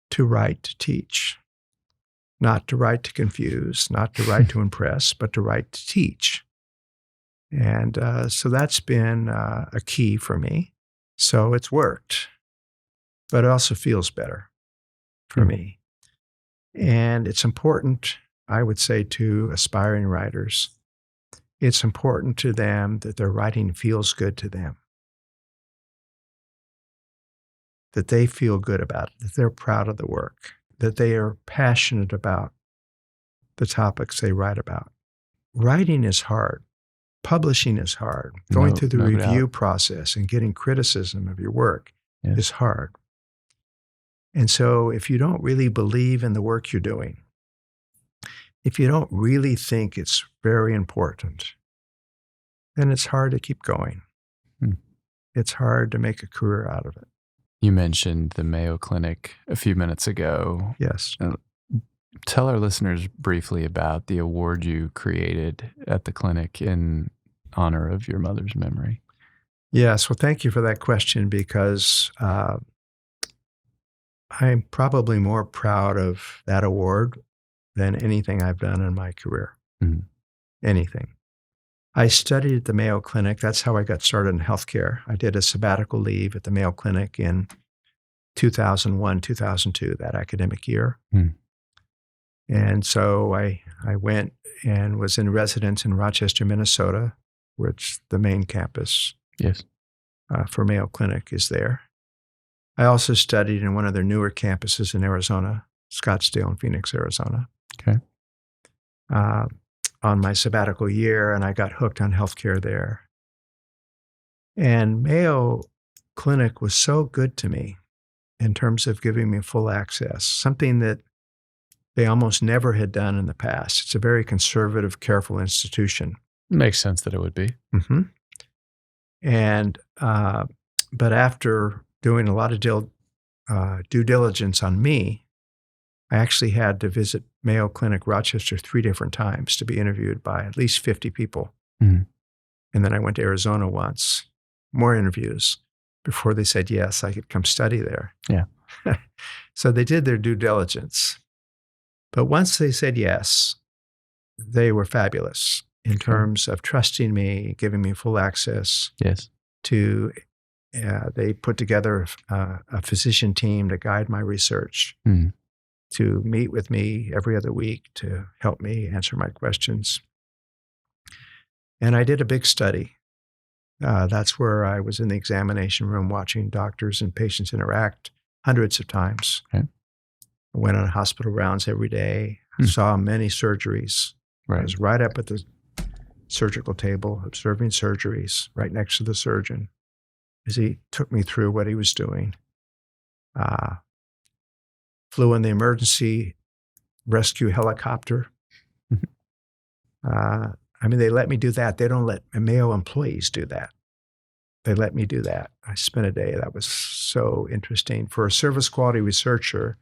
to write to teach. Not to write to confuse, not to write to impress, but to write to teach. And so that's been a key for me. So it's worked, but it also feels better for me. And it's important, I would say, to aspiring writers, it's important to them that their writing feels good to them, that they feel good about it, that they're proud of the work, that they are passionate about the topics they write about. Writing is hard. Publishing is hard. Going through the review process and getting criticism of your work is hard. And so if you don't really believe in the work you're doing, if you don't really think it's very important, then it's hard to keep going. It's hard to make a career out of it. You mentioned the Mayo Clinic a few minutes ago. Yes. Tell our listeners briefly about the award you created at the clinic in honor of your mother's memory. Yes. Well, thank you for that question, because I'm probably more proud of that award than anything I've done in my career. Anything. I studied at the Mayo Clinic. That's how I got started in healthcare. I did a sabbatical leave at the Mayo Clinic in 2001, 2002, that academic year. And so I went and was in residence in Rochester, Minnesota, which the main campus for Mayo Clinic is there. I also studied in one of their newer campuses in Arizona, Scottsdale and Phoenix, Arizona. Okay. On my sabbatical year, and I got hooked on healthcare there. And Mayo Clinic was so good to me in terms of giving me full access, something that they almost never had done in the past. It's a very conservative, careful institution. Makes sense that it would be. And, but after doing a lot of due diligence on me, I actually had to visit Mayo Clinic Rochester 3 different times to be interviewed by at least 50 people. And then I went to Arizona once, more interviews, before they said, yes, I could come study there. So they did their due diligence. But once they said yes, they were fabulous in terms of trusting me, giving me full access to, they put together a physician team to guide my research, to meet with me every other week to help me answer my questions. And I did a big study. That's where I was in the examination room watching doctors and patients interact hundreds of times I went on hospital rounds every day, saw many surgeries. Right. I was right up at the surgical table, observing surgeries, right next to the surgeon as he took me through what he was doing. Flew in the emergency rescue helicopter. They let me do that. They don't let Mayo employees do that. They let me do that. I spent a day. That was so interesting for a service quality researcher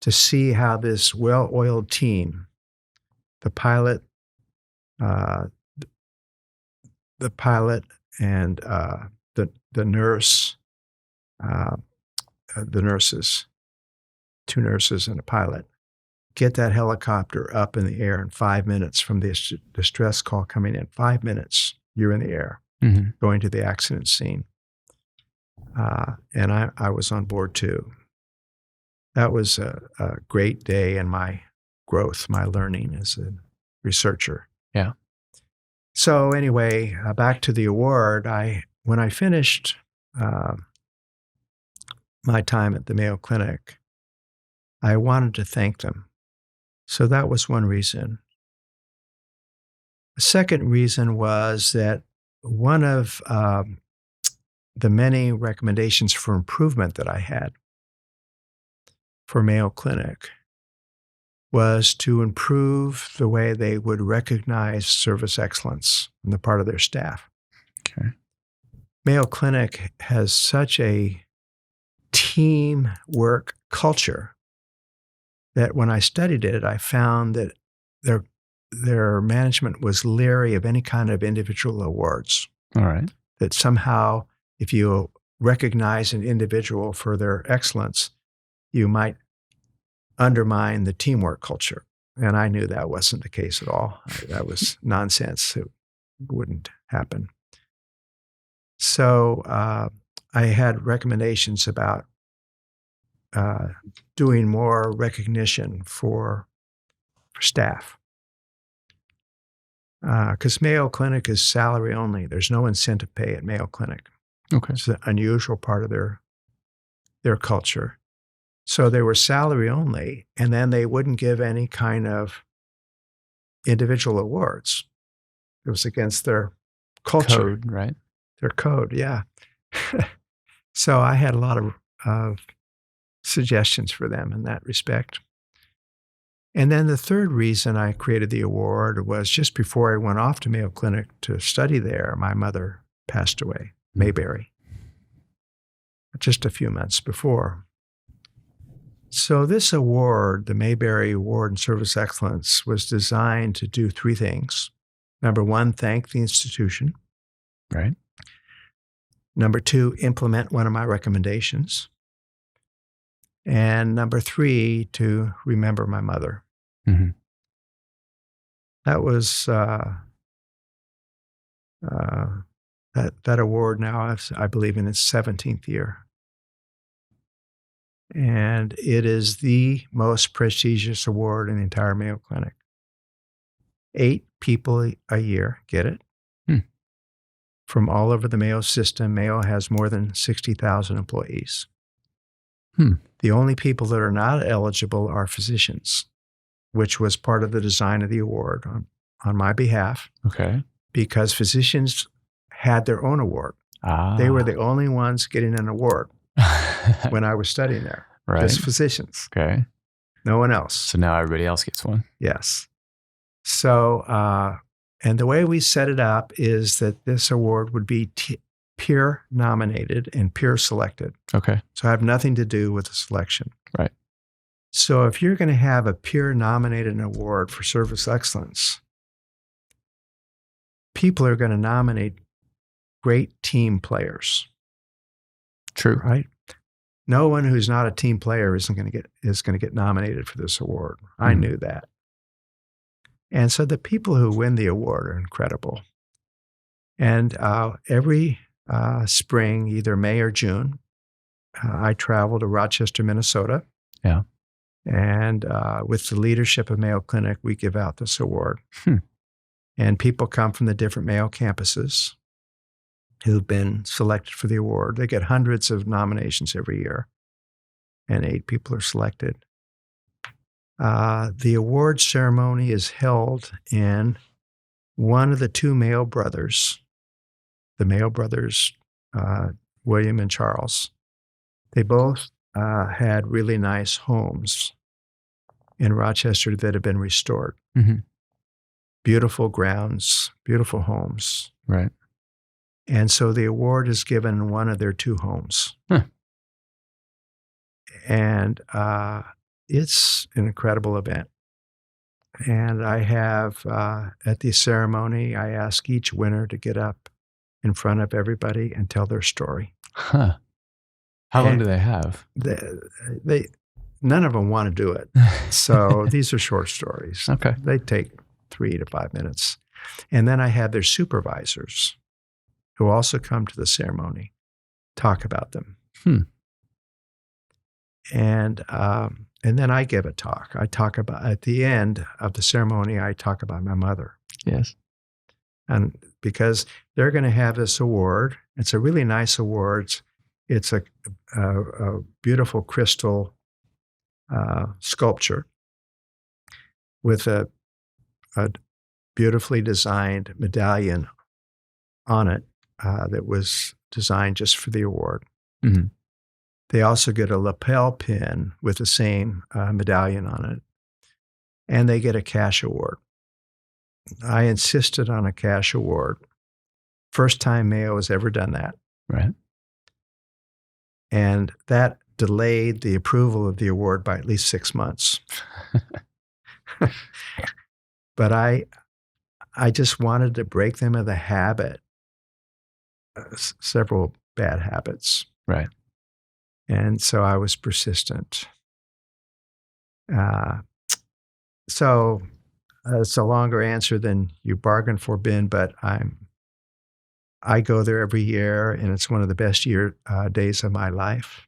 to see how this well-oiled team, the pilot and the nurse, the nurses, 2 nurses and a pilot, get that helicopter up in the air in 5 minutes from the distress call coming in. 5 minutes, you're in the air, going to the accident scene. And I was on board too. That was a great day in my growth, my learning as a researcher. Yeah. So anyway, back to the award. When I finished my time at the Mayo Clinic, I wanted to thank them. So that was one reason. The second reason was that one of the many recommendations for improvement that I had for Mayo Clinic was to improve the way they would recognize service excellence on the part of their staff. Okay. Mayo Clinic has such a teamwork culture that when I studied it, I found that their management was leery of any kind of individual awards. All right. That somehow, if you recognize an individual for their excellence, you might undermine the teamwork culture. And I knew that wasn't the case at all. That was nonsense. It wouldn't happen. So I had recommendations about doing more recognition for staff. Because Mayo Clinic is salary only. There's no incentive pay at Mayo Clinic. Okay. It's an unusual part of their culture. So they were salary only, and then they wouldn't give any kind of individual awards. It was against their culture. Code, right? Their code, yeah. So I had a lot of suggestions for them in that respect. And then the third reason I created the award was just before I went off to Mayo Clinic to study there, my mother passed away, Mae Berry, just a few months before. So this award, the Mae Berry Award in Service Excellence, was designed to do 3 things. Number 1, thank the institution. Right. Number 2, implement one of my recommendations. And number 3, to remember my mother. Mm-hmm. That was that award now, I believe, in its 17th year. And it is the most prestigious award in the entire Mayo Clinic. 8 people a year get it. From all over the Mayo system. Mayo has more than 60,000 employees. The only people that are not eligible are physicians, which was part of the design of the award on my behalf. Okay. Because physicians had their own award. They were the only ones getting an award when I was studying there. Right. Just physicians. Okay. No one else. So now everybody else gets one. Yes. So, and the way we set it up is that this award would be peer nominated and peer selected. Okay. So I have nothing to do with the selection. Right. So if you're going to have a peer nominated award for service excellence, people are going to nominate great team players. True. Right? No one who's not a team player is going to get nominated for this award. I knew that. And so the people who win the award are incredible. And every spring, either May or June, I travel to Rochester, Minnesota. Yeah. And with the leadership of Mayo Clinic, we give out this award. And people come from the different Mayo campuses who've been selected for the award. They get hundreds of nominations every year, and 8 people are selected. The award ceremony is held in one of the two Mayo brothers, the Mayo brothers, William and Charles. They both had really nice homes in Rochester that have been restored. Mm-hmm. Beautiful grounds, beautiful homes. Right. And so the award is given in one of their two homes. Huh. And it's an incredible event. And I have, at the ceremony, I ask each winner to get up in front of everybody and tell their story. Huh. How long do they have? None of them want to do it. So these are short stories. Okay. They take 3 to 5 minutes. And then I have their supervisors who also come to the ceremony talk about them. And then I give a talk. I talk about, at the end of the ceremony, I talk about my mother. Yes. And because they're going to have this award, it's a really nice award. It's a beautiful crystal sculpture with a beautifully designed medallion on it that was designed just for the award. Mm-hmm. They also get a lapel pin with the same medallion on it, and they get a cash award. I insisted on a cash award. First time Mayo has ever done that. Right. And that delayed the approval of the award by at least 6 months. But I just wanted to break them of the habit, several bad habits. Right. And so I was persistent. So it's a longer answer than you bargained for, Ben, but I go there every year, and it's one of the best days of my life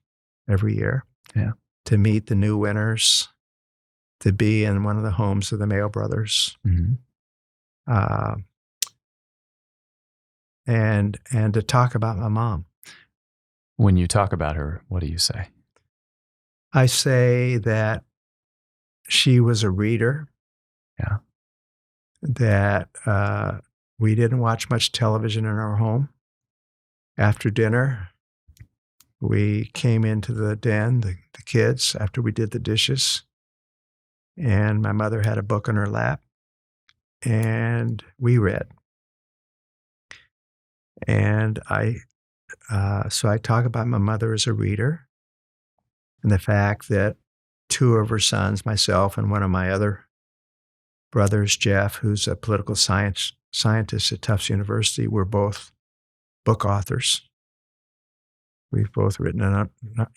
every year. Yeah. To meet the new winners, to be in one of the homes of the Mayo brothers, Mm-hmm. and to talk about my mom. When you talk about her, what do you say? I say that she was a reader. Yeah. That we didn't watch much television in our home. After dinner, we came into the den, the kids, after we did the dishes, and my mother had a book on her lap, and we read. And so I talk about my mother as a reader, and the fact that 2 of her sons, myself and one of my other brothers, Jeff, who's a political scientist at Tufts University, we're both book authors. We've both written,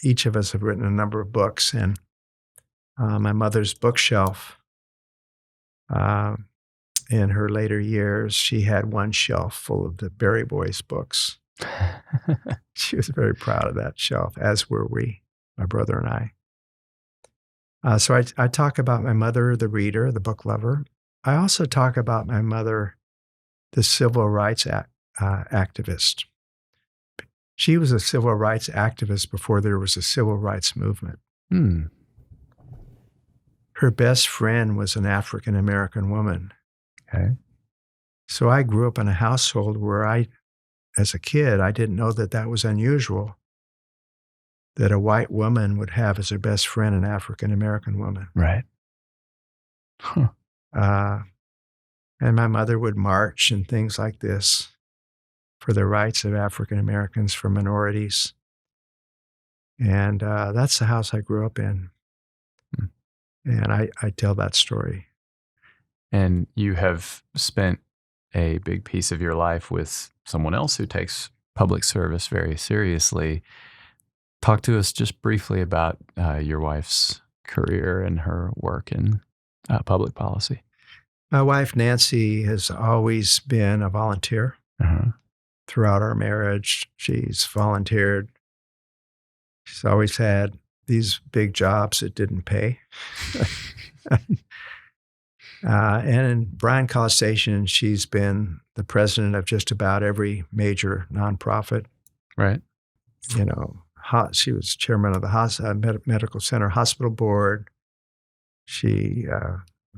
each of us have written a number of books, and my mother's bookshelf, in her later years, she had one shelf full of the Berry Boys books. She was very proud of that shelf, as were we, my brother and I. So I talk about my mother, the reader, the book lover. I also talk about my mother, the civil rights activist. She was a civil rights activist before there was a civil rights movement. Hmm. Her best friend was an African-American woman. Okay. So I grew up in a household where as a kid, I didn't know that was unusual, that a white woman would have as her best friend an African-American woman. Right. Huh. And my mother would march and things like this for the rights of African-Americans, for minorities. And that's the house I grew up in. Hmm. And I tell that story. And you have spent a big piece of your life with someone else who takes public service very seriously. Talk to us just briefly about your wife's career and her work in public policy. My wife, Nancy, has always been a volunteer. Uh-huh. Throughout our marriage, she's volunteered. She's always had these big jobs that didn't pay. And in Bryan College Station, she's been the president of just about every major nonprofit. Right. You know, she was chairman of the medical center hospital board. She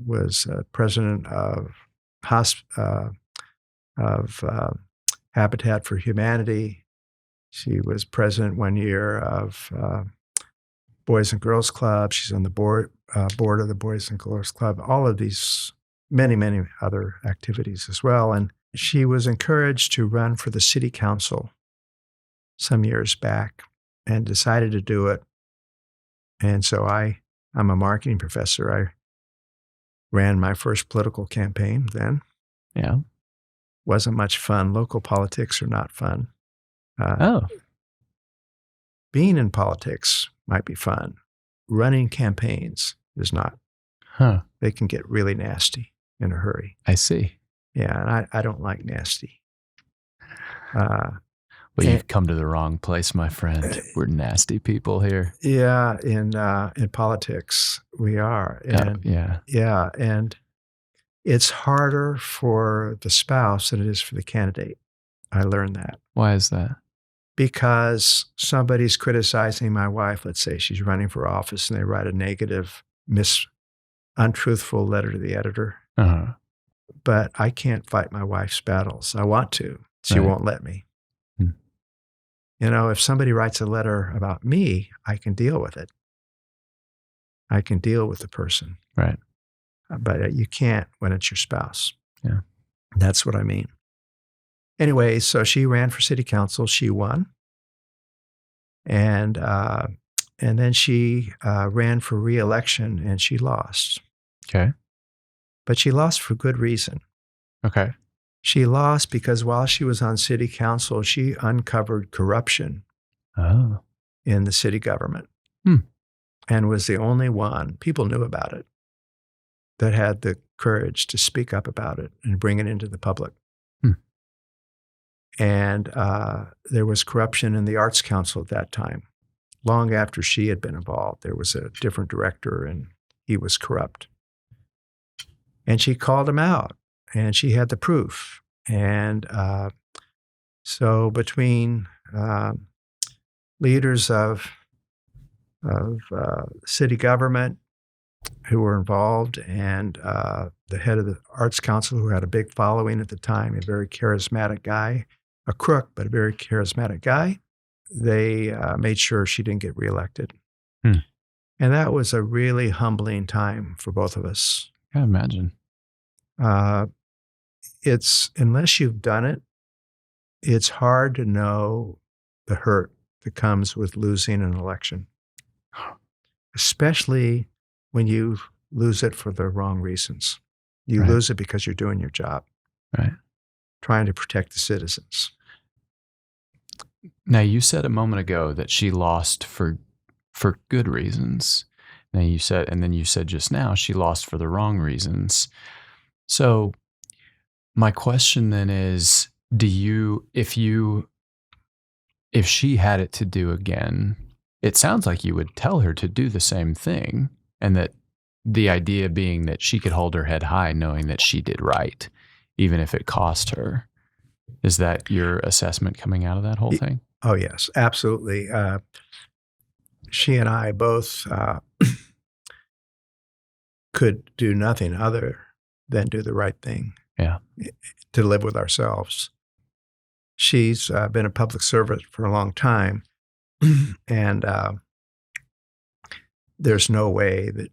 was president of Habitat for Humanity. She was president one year of Boys and Girls Club. She's on the board of the Boys and Girls Club. All of these, many, many other activities as well. And she was encouraged to run for the city council some years back and decided to do it. And so I'm a marketing professor. I ran my first political campaign then. Yeah. Wasn't much fun. Local politics are not fun. Oh. Being in politics might be fun. Running campaigns is not. Huh. They can get really nasty in a hurry. I see. Yeah, and I don't like nasty. Well, you've come to the wrong place, my friend. We're nasty people here. Yeah, in politics we are. And yeah, and it's harder for the spouse than it is for the candidate. I learned that. Why is that? Because somebody's criticizing my wife. Let's say she's running for office, and they write a negative, untruthful letter to the editor. Uh-huh. But I can't fight my wife's battles. I want to. She won't let me. You know, if somebody writes a letter about me, I can deal with it. I can deal with the person. Right. But you can't when it's your spouse. Yeah. That's what I mean. Anyway, so she ran for city council. She won. And then she ran for re-election, and she lost. Okay. But she lost for good reason. Okay. She lost because while she was on city council, she uncovered corruption in the city government and was the only one, people knew about it, that had the courage to speak up about it and bring it into the public. And there was corruption in the Arts Council at that time. Long after she had been involved, there was a different director, and he was corrupt. And she called him out. And she had the proof. And so between leaders of city government who were involved and the head of the Arts Council, who had a big following at the time, a very charismatic guy, a crook, but a very charismatic guy, they made sure she didn't get reelected. And that was a really humbling time for both of us. I imagine. It's, unless you've done it, it's hard to know the hurt that comes with losing an election, especially when you lose it for the wrong reasons. You lose it because you're doing your job, trying to protect the citizens. Now, you said a moment ago that she lost for good reasons. Now you said, and then you said just now she lost for the wrong reasons. So my question then is, if she had it to do again, it sounds like you would tell her to do the same thing, and that the idea being that she could hold her head high knowing that she did right, even if it cost her. Is that your assessment coming out of that whole thing? Oh, yes, absolutely. She and I both could do nothing other than do the right thing. Yeah. To live with ourselves. She's been a public servant for a long time, and there's no way that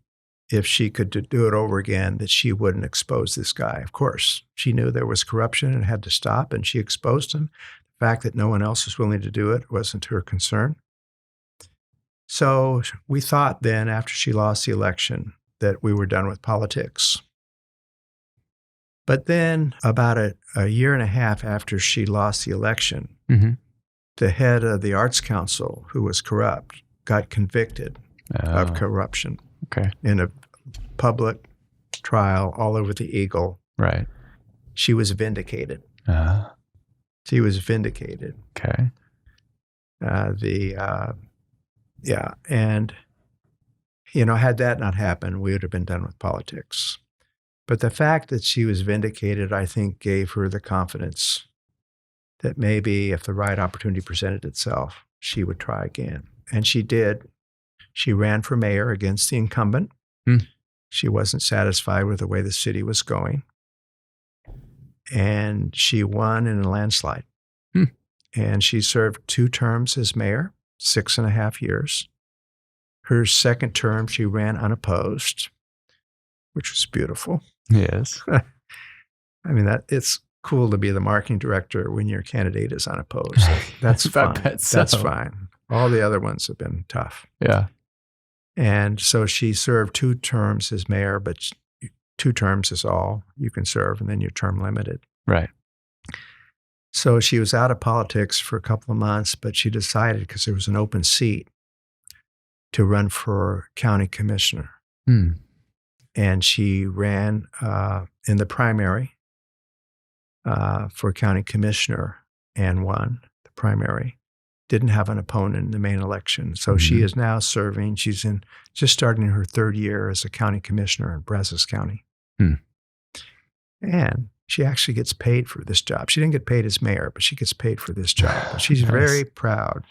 if she could do it over again, that she wouldn't expose this guy. Of course, she knew there was corruption and had to stop, and she exposed him. The fact that no one else was willing to do it wasn't her concern. So we thought then, after she lost the election, that we were done with politics. But then about a year and a half after she lost the election, the head of the Arts Council, who was corrupt, got convicted of corruption in a public trial all over the Eagle. Right. She was vindicated. She was vindicated. Okay. And, you know, had that not happened, we would have been done with politics. But the fact that she was vindicated, I think, gave her the confidence that maybe if the right opportunity presented itself, she would try again. And she did. She ran for mayor against the incumbent. She wasn't satisfied with the way the city was going. And she won in a landslide. And she served 2 terms as mayor, 6.5 years. Her second term, she ran unopposed, which was beautiful. Yes. I mean, it's cool to be the marketing director when your candidate is unopposed. That's fine. That's fine. All the other ones have been tough. Yeah. And so she served 2 terms as mayor, but 2 terms is all you can serve, and then you're term limited. Right. So she was out of politics for a couple of months, but she decided, because there was an open seat, to run for county commissioner. And she ran in the primary for county commissioner and won the primary. Didn't have an opponent in the main election. So she is now serving. She's just starting her 3rd year as a county commissioner in Brazos County. And she actually gets paid for this job. She didn't get paid as mayor, but she gets paid for this job. And she's very proud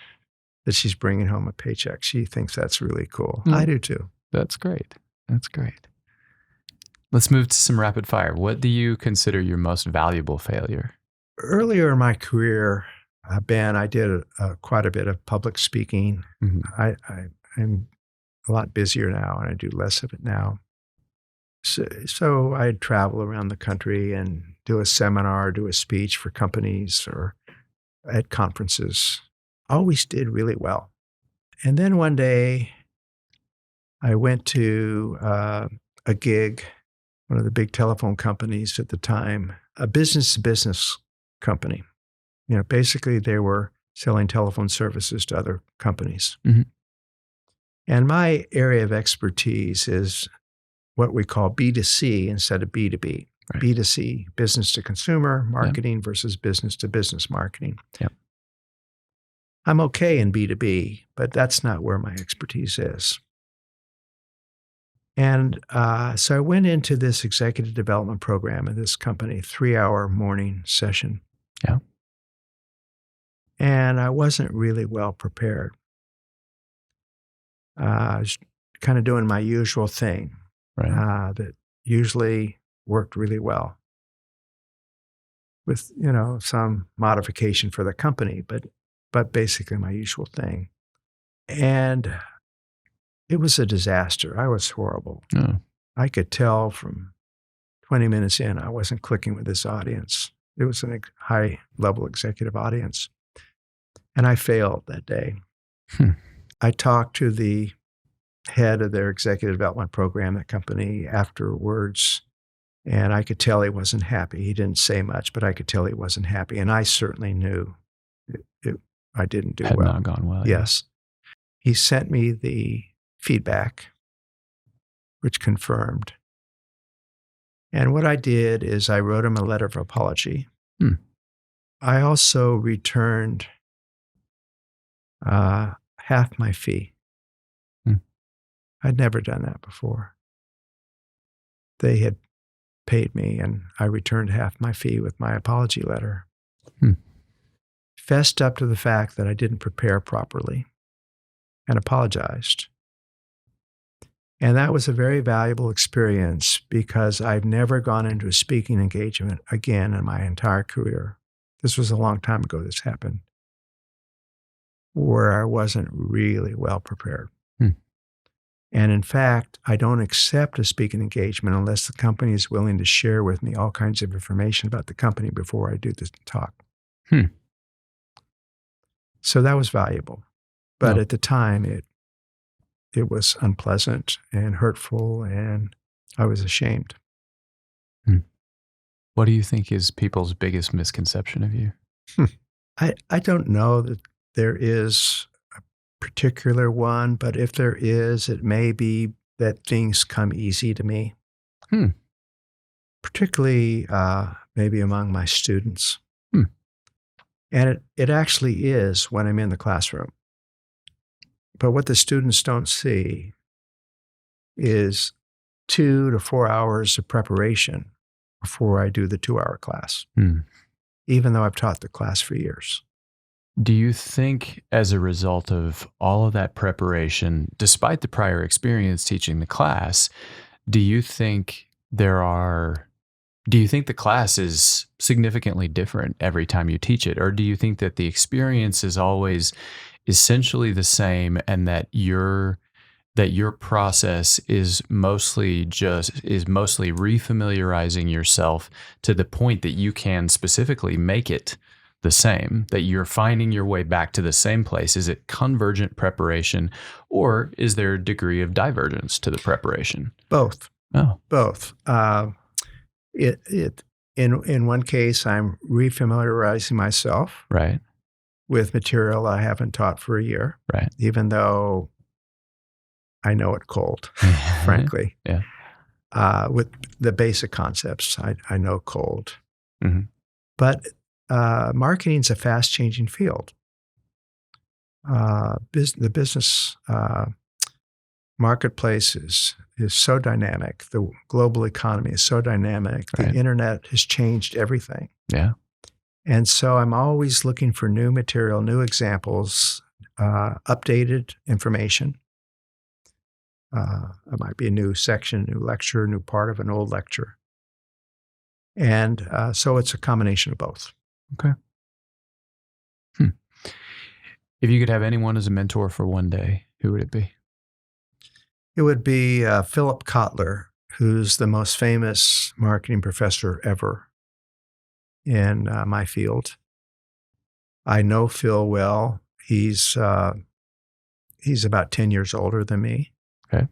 that she's bringing home a paycheck. She thinks that's really cool. I do too. That's great. That's great. Let's move to some rapid fire. What do you consider your most valuable failure? Earlier in my career, Ben, I did quite a bit of public speaking. I'm a lot busier now, and I do less of it now. So I'd travel around the country and do a seminar, do a speech for companies or at conferences. Always did really well. And then one day, I went to a gig, one of the big telephone companies at the time, a business-to-business company. Basically, they were selling telephone services to other companies. And my area of expertise is what we call B2C instead of B2B. Right. B2C, business to consumer marketing versus business to business marketing. I'm okay in B2B, but that's not where my expertise is. And so I went into this executive development program at this company, 3-hour morning session. And I wasn't really well prepared. I was kind of doing my usual thing that usually worked really well with, some modification for the company, but basically my usual thing. And it was a disaster. I was horrible. I could tell from 20 minutes in, I wasn't clicking with this audience. It was a high-level executive audience. And I failed that day. I talked to the head of their executive development program at company afterwards, and I could tell he wasn't happy. He didn't say much, but I could tell he wasn't happy. And I certainly knew I didn't do well. Had not gone well. Yes. He sent me the feedback, which confirmed. And what I did is I wrote him a letter of apology. I also returned half my fee. I'd never done that before. They had paid me, and I returned half my fee with my apology letter. Fessed up to the fact that I didn't prepare properly and apologized. And that was a very valuable experience because I've never gone into a speaking engagement again in my entire career. This was a long time ago this happened, where I wasn't really well prepared. And in fact, I don't accept a speaking engagement unless the company is willing to share with me all kinds of information about the company before I do this talk. So that was valuable. But at the time, it was unpleasant and hurtful, and I was ashamed. What do you think is people's biggest misconception of you? I don't know that there is a particular one, but if there is, it may be that things come easy to me, particularly maybe among my students. And it actually is when I'm in the classroom. But what the students don't see is 2 to 4 hours of preparation before I do the 2-hour class, even though I've taught the class for years. Do you think as a result of all of that preparation, despite the prior experience teaching the class, Do you think the class is significantly different every time you teach it? Or do you think that the experience is always essentially the same and that your process is mostly refamiliarizing yourself to the point that you can specifically make it the same, that you're finding your way back to the same place? Is it convergent preparation, or is there a degree of divergence to the preparation? Both. Oh, Both. In one case, I'm refamiliarizing myself right, with material I haven't taught for a year, right. even though I know it cold, frankly. Yeah. With the basic concepts, I know cold. Mhm. But marketing is a fast-changing field. The business marketplace is so dynamic. The global economy is so dynamic. Right. The internet has changed everything. Yeah. And so I'm always looking for new material, new examples, updated information. It might be a new section, new lecture, new part of an old lecture. And so it's a combination of both. Okay. If you could have anyone as a mentor for one day, who would it be? It would be Philip Kotler, who's the most famous marketing professor ever in my field. I know Phil well. He's about 10 years older than me. Okay.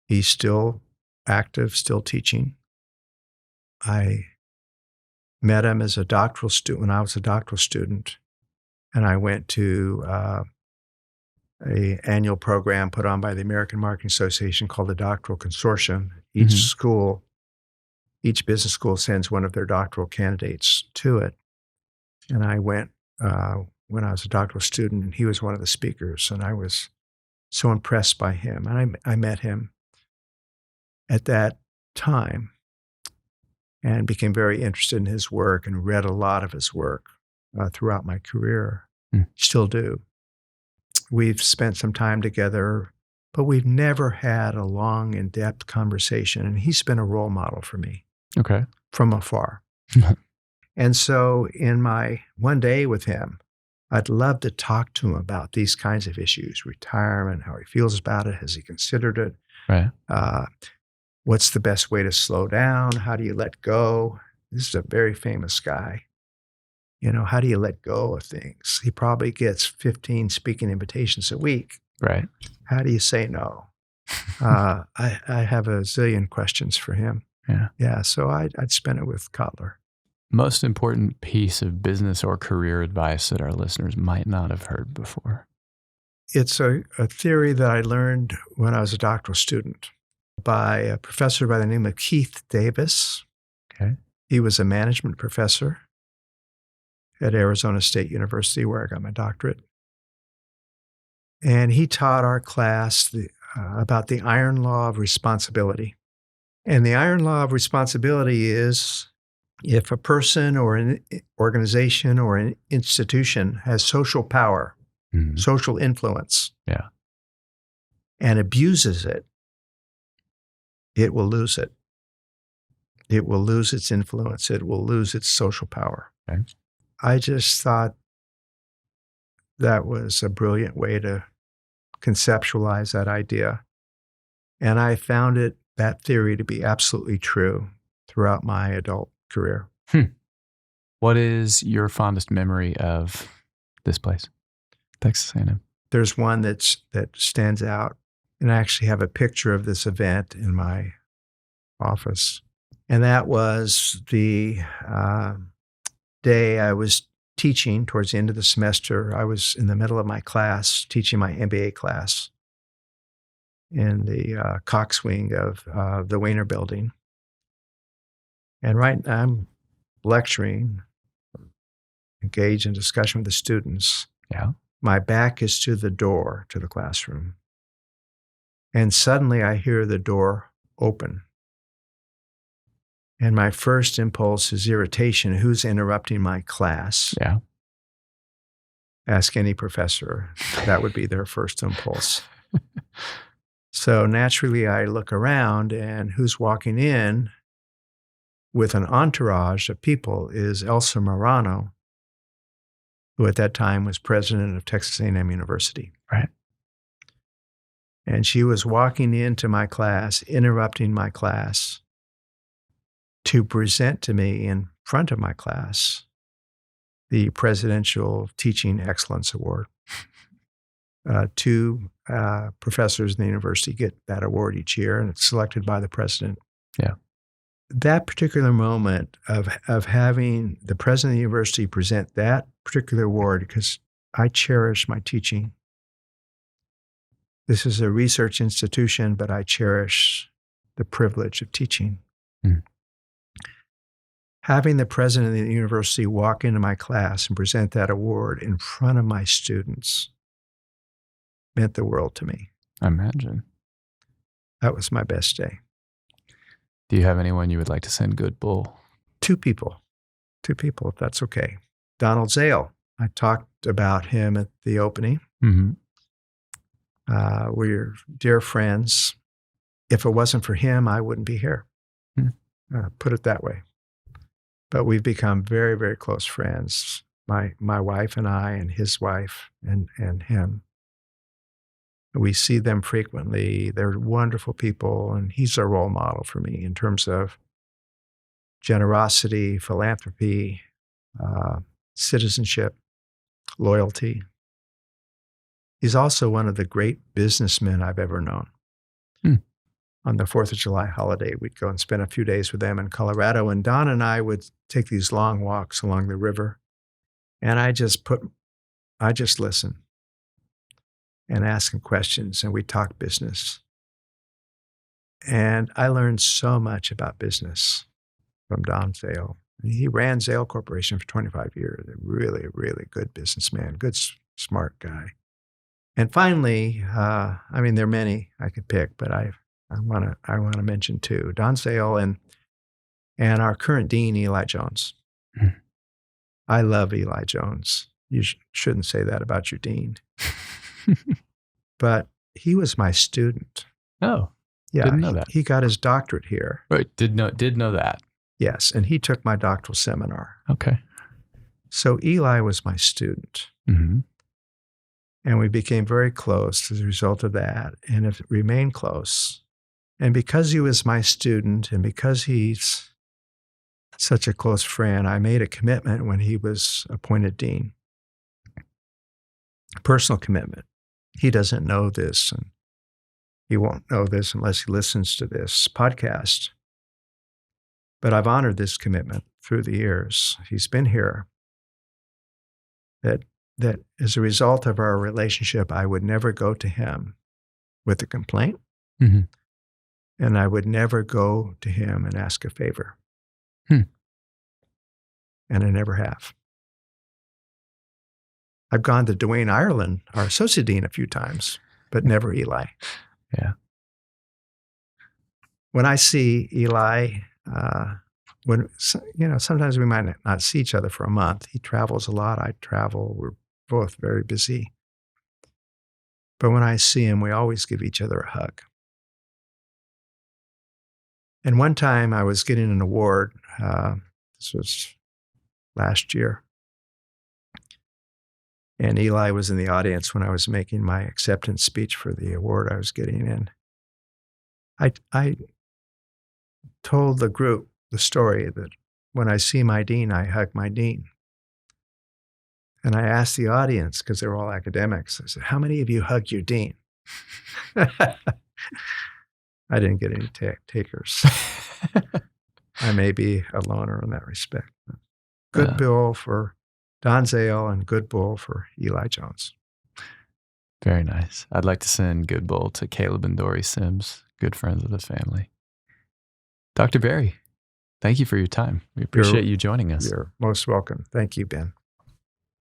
He's still active, still teaching. I met him as a doctoral student when I was a doctoral student, and I went to an annual program put on by the American Marketing Association called the Doctoral Consortium. Each business school sends one of their doctoral candidates to it. And I went when I was a doctoral student, and he was one of the speakers, and I was so impressed by him. And I met him at that time and became very interested in his work and read a lot of his work throughout my career. Still do. We've spent some time together, but we've never had a long, in-depth conversation. And he's been a role model for me. Okay. From afar. And so in my one day with him, I'd love to talk to him about these kinds of issues, retirement, how he feels about it, has he considered it? Right. What's the best way to slow down? How do you let go? This is a very famous guy. How do you let go of things? He probably gets 15 speaking invitations a week. Right. How do you say no? I have a zillion questions for him. Yeah. Yeah. So I'd spend it with Kotler. Most important piece of business or career advice that our listeners might not have heard before? It's a theory that I learned when I was a doctoral student by a professor by the name of Keith Davis. Okay. He was a management professor at Arizona State University, where I got my doctorate. And he taught our class about the iron law of responsibility. And the iron law of responsibility is if a person or an organization or an institution has social power, social influence, and abuses it, it will lose it. It will lose its influence. It will lose its social power. Okay. I just thought that was a brilliant way to conceptualize that idea. And I found that theory to be absolutely true throughout my adult career. What is your fondest memory of this place, Texas A&M? There's one that stands out, and I actually have a picture of this event in my office. And that was the day I was teaching towards the end of the semester. I was in the middle of my class, teaching my MBA class in the Cox wing of the Weiner building. And I'm lecturing, engaged in discussion with the students. Yeah. My back is to the door to the classroom. And suddenly I hear the door open. And my first impulse is irritation. Who's interrupting my class? Yeah. Ask any professor. That would be their first impulse. So naturally, I look around, and who's walking in with an entourage of people is Elsa Morano, who at that time was president of Texas A&M University. Right. And she was walking into my class, interrupting my class, to present to me in front of my class the Presidential Teaching Excellence Award. Two professors in the university get that award each year, and it's selected by the president. Yeah. That particular moment of having the president of the university present that particular award, because I cherish my teaching. This is a research institution, but I cherish the privilege of teaching. Mm. Having the president of the university walk into my class and present that award in front of my students meant the world to me. I imagine. That was my best day. Do you have anyone you would like to send good bull? Two people, if that's okay. Donald Zale. I talked about him at the opening. Mm-hmm. We're dear friends. If it wasn't for him, I wouldn't be here. Put it that way. But we've become very, very close friends. My wife and I, and his wife, and him. We see them frequently. They're wonderful people, and he's a role model for me in terms of generosity, philanthropy, citizenship, loyalty. He's also one of the great businessmen I've ever known. On the 4th of July holiday, we'd go and spend a few days with them in Colorado, and Don and I would take these long walks along the river, and I just listen and ask him questions, and we talk business. And I learned so much about business from Don Zale. He ran Zale Corporation for 25 years. A really, really good businessman, good, smart guy. And finally, there are many I could pick, but I want to mention two: Don Zale and our current dean, Eli Jones. I love Eli Jones. You shouldn't say that about your dean. But he was my student. Oh, yeah, didn't know that. He got his doctorate here. Right, did know that. Yes, and he took my doctoral seminar. Okay. So Eli was my student. Mm-hmm. And we became very close as a result of that, and have remained close. And because he was my student, and because he's such a close friend, I made a commitment when he was appointed dean. A personal commitment. He doesn't know this, and he won't know this unless he listens to this podcast. But I've honored this commitment through the years. He's been here. That as a result of our relationship, I would never go to him with a complaint. Mm-hmm. And I would never go to him and ask a favor. And I never have. I've gone to Dwayne Ireland, our associate dean, a few times, but never Eli. Yeah. When I see Eli, sometimes we might not see each other for a month. He travels a lot. I travel. We're both very busy. But when I see him, we always give each other a hug. And one time I was getting an award. This was last year. And Eli was in the audience when I was making my acceptance speech for the award I was getting. And I told the group the story that when I see my dean, I hug my dean. And I asked the audience, because they're all academics, I said, how many of you hug your dean? I didn't get any takers. I may be a loner in that respect. Good bill for Don Zale and good bull for Eli Jones. Very nice. I'd like to send good bull to Caleb and Dory Sims, good friends of the family. Dr. Berry, thank you for your time. We appreciate you joining us. You're most welcome. Thank you, Ben.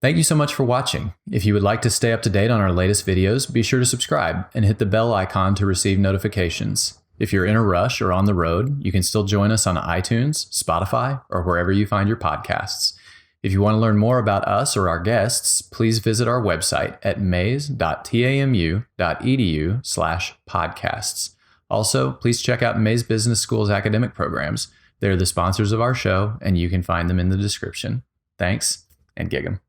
Thank you so much for watching. If you would like to stay up to date on our latest videos, be sure to subscribe and hit the bell icon to receive notifications. If you're in a rush or on the road, you can still join us on iTunes, Spotify, or wherever you find your podcasts. If you want to learn more about us or our guests, please visit our website at mays.tamu.edu/podcasts. Also, please check out Mays Business School's academic programs. They're the sponsors of our show, and you can find them in the description. Thanks, and gig 'em.